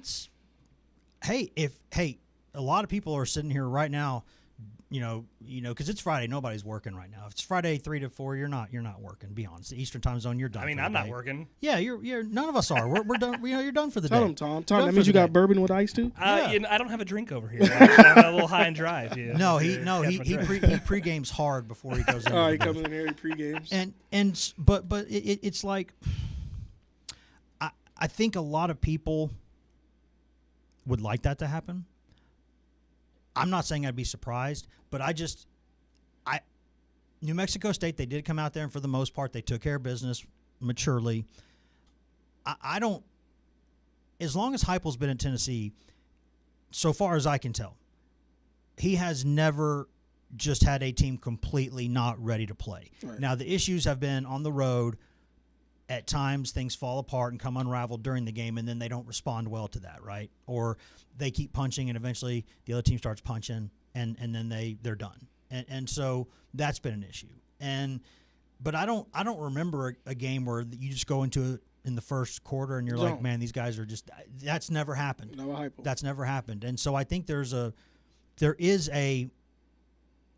A lot of people are sitting here right now, because it's Friday. Nobody's working right now. If it's Friday 3 to 4, you're not working. Be honest. The Eastern Time Zone, you're done.
I mean,
for the
I'm not
day.
working.
Yeah, you're. None of us are. We're done. You're done for the
Tell
day.
him, Tom.
Done
That
for
means
the
you got
day.
bourbon with ice too.
Yeah.
I don't have a drink over here. Actually. I'm a little high and dry. If you,
No,
if
he
you catch my drift.
pre-games hard before he goes in.
All right, he comes in here, he pre-games.
But it's like I think a lot of people would like that to happen. I'm not saying I'd be surprised, but New Mexico State, they did come out there, and for the most part, they took care of business maturely. I don't, as long as Heupel's been in Tennessee, so far as I can tell, he has never just had a team completely not ready to play.
Right.
Now, the issues have been on the road. At times, things fall apart and come unraveled during the game, and then they don't respond well to that, right? Or they keep punching, and eventually the other team starts punching, and then they're done. And so that's been an issue. But I don't remember a game where you just go into it in the first quarter and you're like, man, these guys are just – that's never happened.
Never hype 'em.
That's never happened. And so I think there is a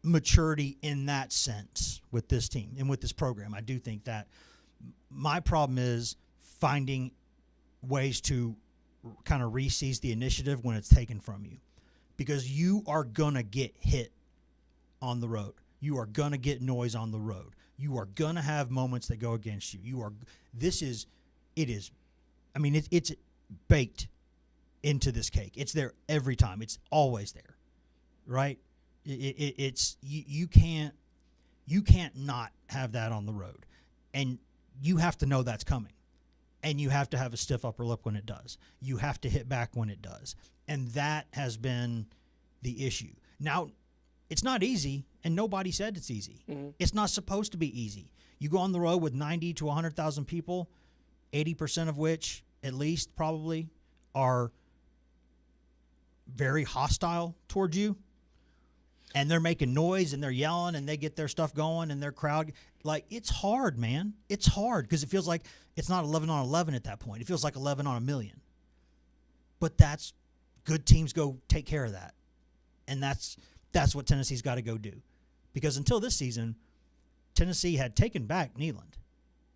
maturity in that sense with this team and with this program. I do think that. My problem is finding ways to kind of re-seize the initiative when it's taken from you, because you are going to get hit on the road. You are going to get noise on the road. You are going to have moments that go against you. It's baked into this cake. It's there every time. It's always there, right? You can't not have that on the road. And you have to know that's coming, and you have to have a stiff upper lip when it does. You have to hit back when it does, and that has been the issue. Now, it's not easy, and nobody said it's easy. It's not supposed to be easy. You go on the road with 90 to 100,000 people, 80% of which, at least probably, are very hostile towards you. And they're making noise and they're yelling and they get their stuff going and their crowd. Like, it's hard, man. It's hard because it feels like it's not 11 on 11 at that point. It feels like 11 on a million. But that's good teams go take care of that. And that's what Tennessee's got to go do. Because until this season, Tennessee had taken back Neyland.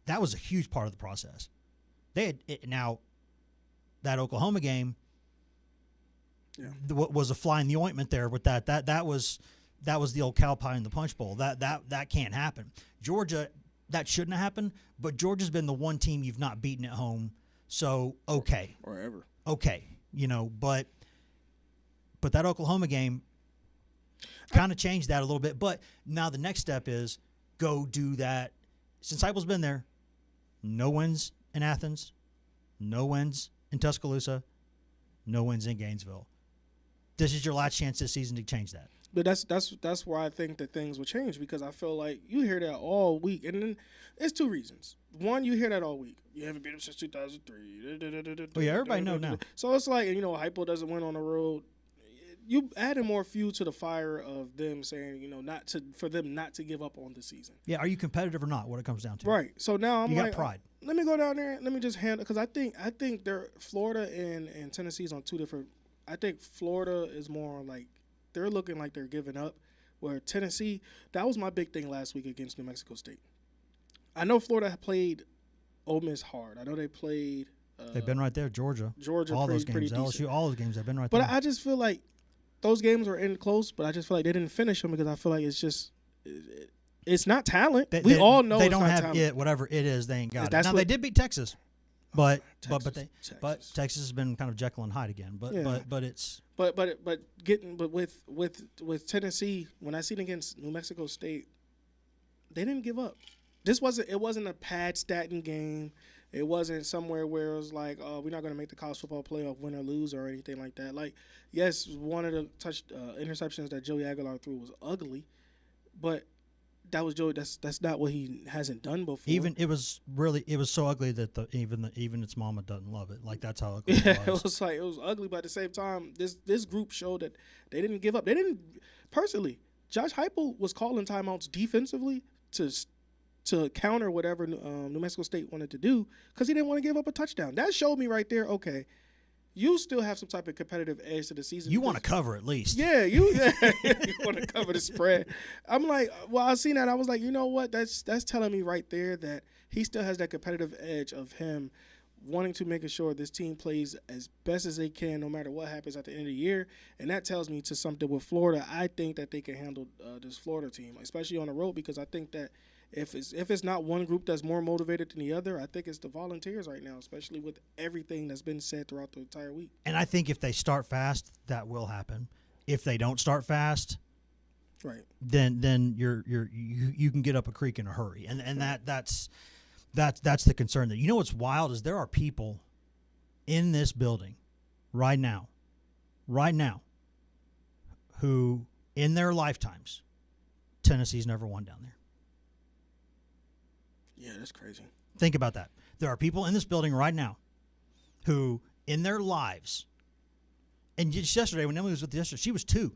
That was a huge part of the process. They had now that Oklahoma game was a fly in the ointment there with that. That was the old cow pie in the punch bowl. That can't happen. Georgia, that shouldn't have happened, but Georgia's been the one team you've not beaten at home. So okay.
Or ever.
Okay. But that Oklahoma game kind of changed that a little bit. But now the next step is go do that. Since Heupel's been there, no wins in Athens, no wins in Tuscaloosa, no wins in Gainesville. This is your last chance this season to change that.
But that's where I think that things will change, because I feel like you hear that all week, and then it's two reasons. One, you hear that all week. You haven't beat them since 2003.
Well, yeah, everybody know now.
So it's like, Heupel doesn't win on the road. You added more fuel to the fire of them saying, for them not to give up on the season.
Yeah, are you competitive or not? What it comes down to.
Right. So now
you got pride.
Let me go down there. Let me just handle, because I think they're Florida and Tennessee's on two different. I think Florida is more like they're looking like they're giving up, where Tennessee, that was my big thing last week against New Mexico State. I know Florida played Ole Miss hard. I know they played.
They've been right there. Georgia, all those games, LSU, all those games. They've been right there.
But I just feel like those games were in close, but I just feel like they didn't finish them because I feel like it's just. It's not talent. We all know
they
it's
don't
not
have
talent.
it. Whatever it is, they ain't got it.
That's
Now
what-
they did beat Texas, but
Texas.
Texas has been kind of Jekyll and Hyde again. But it's
But with Tennessee, when I seen against New Mexico State, they didn't give up. It wasn't a pad statting game. It wasn't somewhere where it was like, oh, we're not going to make the college football playoff, win or lose, or anything like that. Like, yes, one of the interceptions that Joey Aguilar threw was ugly, but that was Joey. That's not what he hasn't done before.
it was so ugly that even its mama doesn't love it. Like, that's how ugly
Yeah,
it was.
it was ugly, but at the same time, this group showed that they didn't give up. They didn't personally. Josh Heupel was calling timeouts defensively to counter whatever New Mexico State wanted to do, because he didn't want to give up a touchdown. That showed me right there. Okay, you still have some type of competitive edge to the season.
You want to cover at least.
Yeah, you want to cover the spread. I'm like, well, I seen that. I was like, you know what? That's telling me right there that he still has that competitive edge of him wanting to make sure this team plays as best as they can, no matter what happens at the end of the year. And that tells me to something with Florida. I think that they can handle this Florida team, especially on the road, because I think that if it's not one group that's more motivated than the other, I think it's the Volunteers right now, especially with everything that's been said throughout the entire week.
And I think if they start fast, that will happen. If they don't start fast,
right,
then you can get up a creek in a hurry, and that's the concern. That what's wild is there are people in this building right now, who in their lifetimes, Tennessee's never won down there.
Yeah, that's crazy.
Think about that. There are people in this building right now who, in their lives, and just yesterday when Emily was with us yesterday, she was 2.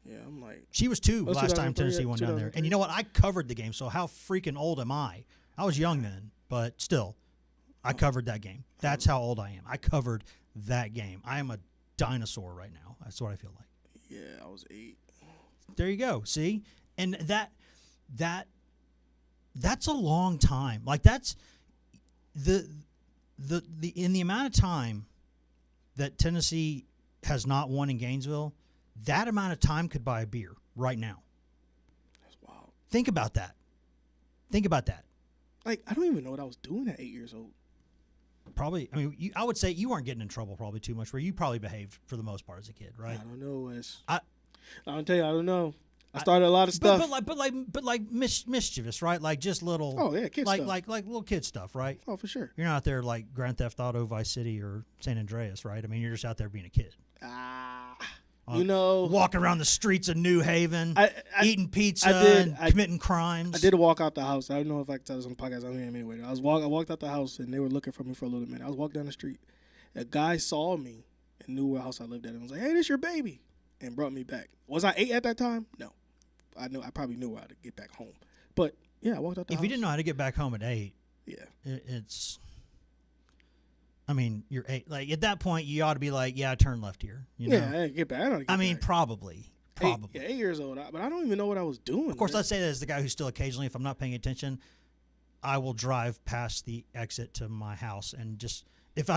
Yeah, I'm like.
She was 2
Oh,
last time
2003,
Tennessee won down there. And you know what? I covered the game, so how freaking old am I? I was young then, but still, I covered that game. That's how old I am. I covered that game. I am a dinosaur right now. That's what I feel like.
Yeah, I was 8.
There you go. See? And that's a long time. Like, that's the in the amount of time that Tennessee has not won in Gainesville, that amount of time could buy a beer right now.
That's wild.
Think about that.
Like, I don't even know what I was doing at 8 years old.
Probably, I mean, I would say you weren't getting in trouble probably too much, where you probably behaved for the most part as a kid, right?
I don't know, Wes.
I'll
tell you, I don't know. I started a lot of stuff.
But like mischievous, right? Like just little.
Oh yeah, kid stuff.
Like little kid stuff, right?
Oh, for sure.
You're not out there like Grand Theft Auto, Vice City, or San Andreas, right? I mean, you're just out there being a kid. walking around the streets of New Haven, eating pizza and committing crimes.
I did walk out the house. I don't know if I can tell this on the podcast. I don't know anyway. I walked out the house, and they were looking for me for a little minute. I was walking down the street. A guy saw me and knew what house I lived at and was like, "Hey, this your baby," and brought me back. Was I 8 at that time? No. I probably knew how to get back home. But, yeah, I walked out the house.
If you didn't know how to get back home at 8,
yeah,
it's – I mean, you're 8. Like, at that point, you ought to be like, yeah, turn left here. You know?
Yeah, get back. I
mean, probably.
8 years old. But I don't even know what I was doing.
Of course, let's say that as the guy who still occasionally, if I'm not paying attention, I will drive past the exit to my house and just if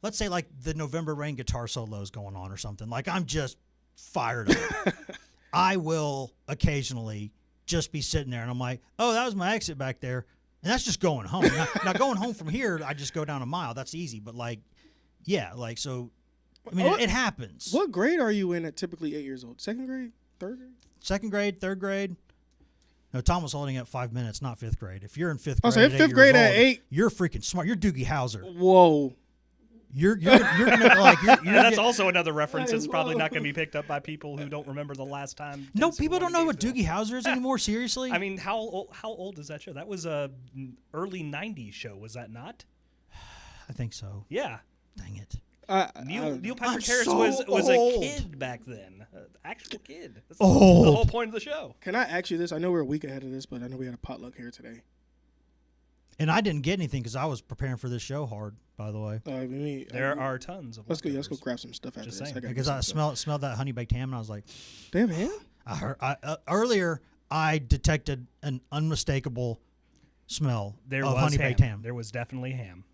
let's say like the November Rain guitar solo is going on or something, like I'm just fired up. I will occasionally just be sitting there and I'm like, oh, that was my exit back there. And that's just going home. Now going home from here, I just go down a mile. That's easy. But so, I mean, it happens.
What grade are you in at typically 8 years old? Second grade? Third grade?
Second grade, third grade. No, Tom was holding up 5 minutes, not fifth grade. If you're in fifth grade,
fifth grade at 8,
you're freaking smart. You're Doogie Howser.
Whoa.
You're gonna like.
That's also another reference. It's probably not going to be picked up by people who don't remember the last time.
No, people don't know what Doogie Howser is anymore. Seriously.
I mean, how old is that show? That was a early '90s show, was that not?
I think so.
Yeah.
Dang it.
Neil Patrick Harris
so
was a
old.
kid back then, actual kid. That's
Old.
the whole point of the show.
Can I ask you this? I know we're a week ahead of this, but I know we had a potluck here today.
And I didn't get anything because I was preparing for this show hard. By the way,
there are tons of.
Let's go grab some stuff after
Just
this.
saying.
Because I smelled that honey baked ham and I was like,
damn ham.
I heard earlier I detected an unmistakable smell of honey baked ham.
There was definitely ham.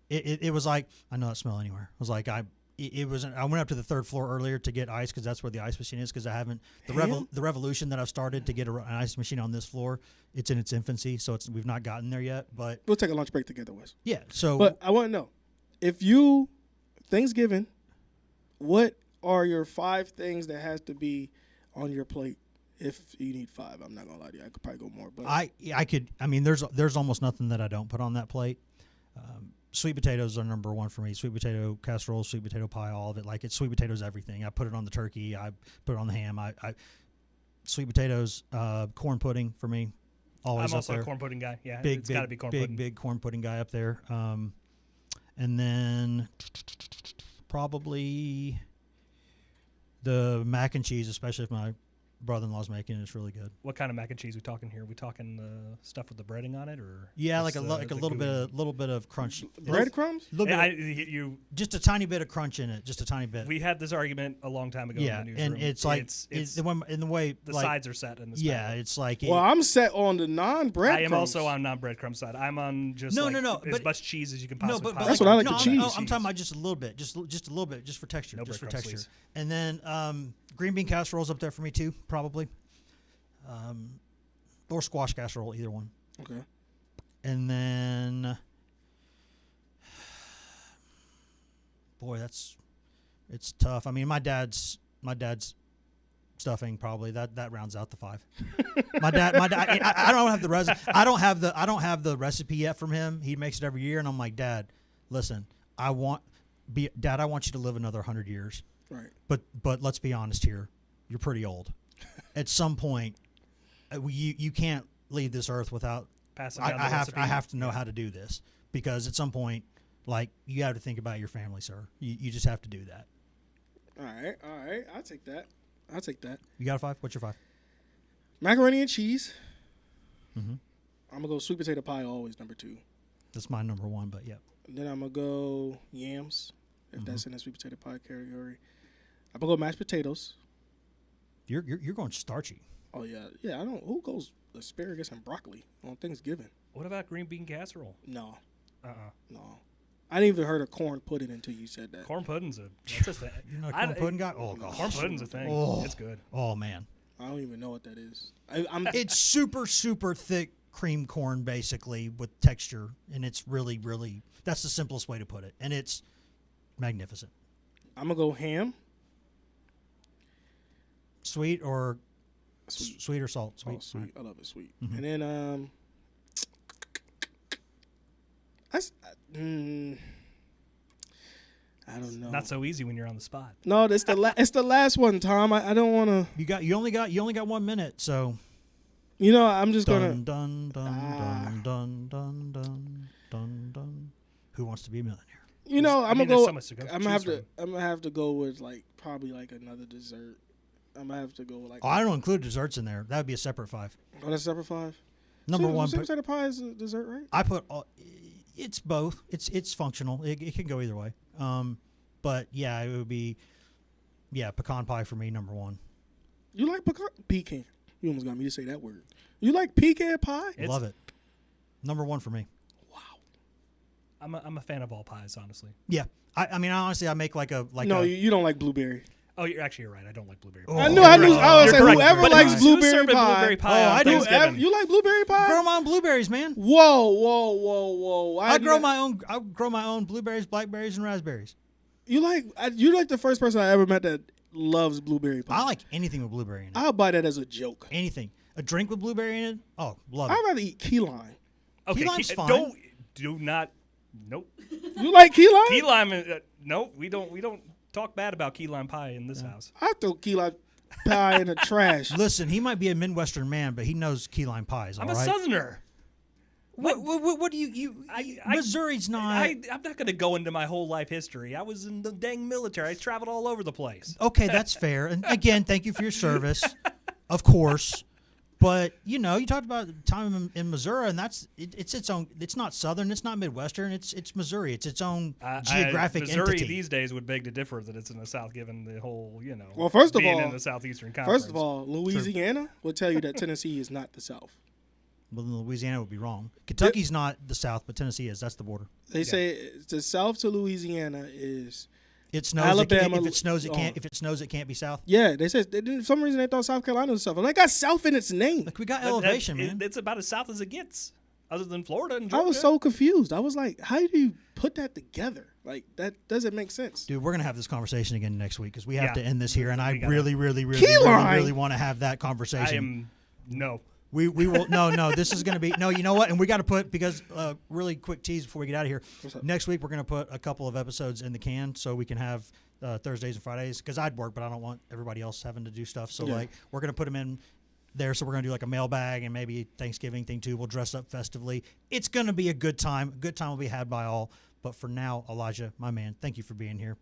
It was like, I know that smell anywhere. It was like I went up to the third floor earlier to get ice because that's where the ice machine is because I haven't the revolution that I've started to get an ice machine on this floor. It's in its infancy, so we've not gotten there yet. But
we'll take a lunch break together, Wes.
Yeah. So,
but I want to know if Thanksgiving, what are your 5 things that has to be on your plate? If you need 5, I'm not gonna lie to you. I could probably go more, but
I could. I mean, there's almost nothing that I don't put on that plate. Sweet potatoes are number 1 for me. Sweet potato casserole, sweet potato pie, all of it. Like, it's sweet potatoes everything. I put it on the turkey. I put it on the ham. I sweet potatoes, corn pudding for me. Always
I'm also
up there.
a corn pudding guy. Yeah,
it's
got to be corn pudding.
Big corn pudding guy up there. And then probably the mac and cheese, especially if my brother-in-law's making it. It's really good.
What kind of mac and cheese are we talking here? Are we talking the stuff with the breading on it, or
like a little bit of crunch.
Breadcrumbs?
Just a tiny bit of crunch in it. Just a tiny bit.
We had this argument a long time ago.
Yeah,
in the newsroom.
and it's like in the way
the
like,
sides are set in the.
Yeah, it's like.
Well, I'm set on the non-breadcrumbs.
I am also on non-breadcrumb side. I'm on just as much cheese as you can possibly.
But that's what I like. The cheese.
I'm talking about just a little bit, just a little bit, just for texture, just for texture. Please. And then green bean casserole's up there for me too, probably. Or squash casserole, either one.
Okay.
And then, boy, it's tough. I mean, my dad's stuffing probably that rounds out the 5. my dad. I don't have the I don't have the recipe yet from him. He makes it every year, and I'm like, Dad, listen, I want you to live another 100 years.
Right.
But let's be honest here, you're pretty old. At some point. You can't leave this earth without
passing down
I have to know how to do this because at some point, like, you have to think about your family, sir. You just have to do that.
All right. I'll take that.
You got a 5? What's your 5?
Macaroni and cheese.
Mm-hmm.
I'm gonna go sweet potato pie always number 2.
That's my number 1, but yeah.
And then I'm gonna go yams if that's in the sweet potato pie category. I'm gonna go mashed potatoes.
You're going starchy.
Oh yeah. I don't. Who goes asparagus and broccoli on Thanksgiving?
What about green bean casserole?
No.
No.
I didn't even heard of corn pudding until you said that.
Corn pudding's that's a thing.
You're not a corn pudding guy? Oh gosh.
Corn pudding's a thing.
Oh.
It's good.
Oh man.
I don't even know what that is.
It's super thick cream corn basically with texture, and it's really that's the simplest way to put it, and it's magnificent.
I'm gonna go ham.
Sweet or sweet or salt? Sweet.
Oh, sweet. Right. I love it sweet.
Mm-hmm.
And then I don't know.
Not so easy when you're on the spot.
No, it's the last one, Tom. I don't want to.
You only got 1 minute, so.
I'm just
Dun,
gonna.
dun, dun, dun, dun, dun, dun, dun. Who wants to be a millionaire?
I'm
there's
gonna
so much to
I'm gonna have
choose
to. I'm gonna have to go with probably another dessert. I'm gonna have to go with
Oh, I don't include desserts in there. That would be a separate 5.
Oh, that's separate 5.
Number one.
Sweet potato pie is a dessert, right?
I put it's both. It's functional. It can go either way. But yeah, it would be pecan pie for me, number 1.
You like pecan? You almost got me to say that word. You like pecan pie?
Love it. Number 1 for me.
I'm a fan of all pies, honestly.
Yeah. I mean, honestly, I make
No, you don't like blueberry.
Oh, you're right. I don't like blueberry pie.
Oh,
I knew. I was
You're
saying
correct.
whoever
But
likes
who's
blueberry
serving
pie.
blueberry pie on
I do.
Thanksgiving?
You like blueberry pie?
grow my own blueberries, man.
Whoa!
I grow my own blueberries, blackberries, and raspberries.
You like the first person I ever met that loves blueberry pie.
I like anything with blueberry in it.
I'll buy that as a joke.
Anything. A drink with blueberry in it. Oh, love it.
I'd rather eat key lime.
Okay,
Key lime's fine.
Do not. Nope.
You like key lime?
Key lime. Nope. We don't talk bad about key lime pie in this house.
I throw key lime pie in the trash.
Listen, he might be a Midwestern man, but he knows key lime pies.
I'm
all
a
right?
Southerner.
What do you Missouri's not.
I'm not going to go into my whole life history. I was in the dang military. I traveled all over the place.
Okay, that's fair. And again, thank you for your service, of course. But you talked about time in Missouri, and it's its own. It's not Southern. It's not Midwestern. It's Missouri. It's its own geographic
Missouri
entity.
these days would beg to differ that it's in the South, given the whole
Well, first of
being
all,
in the Southeastern Conference.
First of all, Louisiana will tell you that Tennessee is not the South.
Well, then Louisiana would be wrong. Kentucky's not the South, but Tennessee is. That's the border.
They say the South to Louisiana is
It snows.
Alabama.
If it snows, it can't. If it snows, it can't be South.
Yeah, they said for some reason they thought South Carolina was South. They got South in its name.
Like we got elevation, man.
It's about as south as it gets, other than Florida and Georgia.
I was so confused. I was like, how do you put that together? Like that doesn't make sense.
Dude, we're gonna have this conversation again next week because we have
Yeah.
to end this here, and I
gotta-
really want to have that conversation.
No.
We will no. This is going to be no. You know what? And we got to put because really quick tease before we get out of here. Next week we're going to put a couple of episodes in the can so we can have Thursdays and Fridays because I'd work, but I don't want everybody else having to do stuff. So like we're going to put them in there. So we're going to do like a mailbag and maybe Thanksgiving thing too. We'll dress up festively. It's going to be a good time. A good time will be had by all. But for now, Elijah, my man, thank you for being here.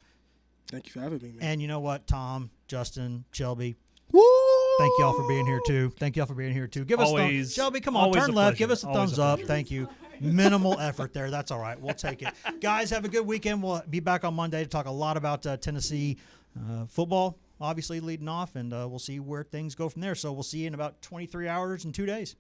Thank you for having me, man.
And you know what, Tom, Justin, Shelby.
Woo!
Thank y'all for being here too. Give us
Always-
Shelby, come on,
always
turn
a
left.
pleasure.
Give us a
Always
thumbs
a
up.
pleasure.
Thank you. Minimal effort there. That's all right. We'll take it. Guys, have a good weekend. We'll be back on Monday to talk a lot about Tennessee football, obviously leading off, and we'll see where things go from there. So we'll see you in about 23 hours and 2 days.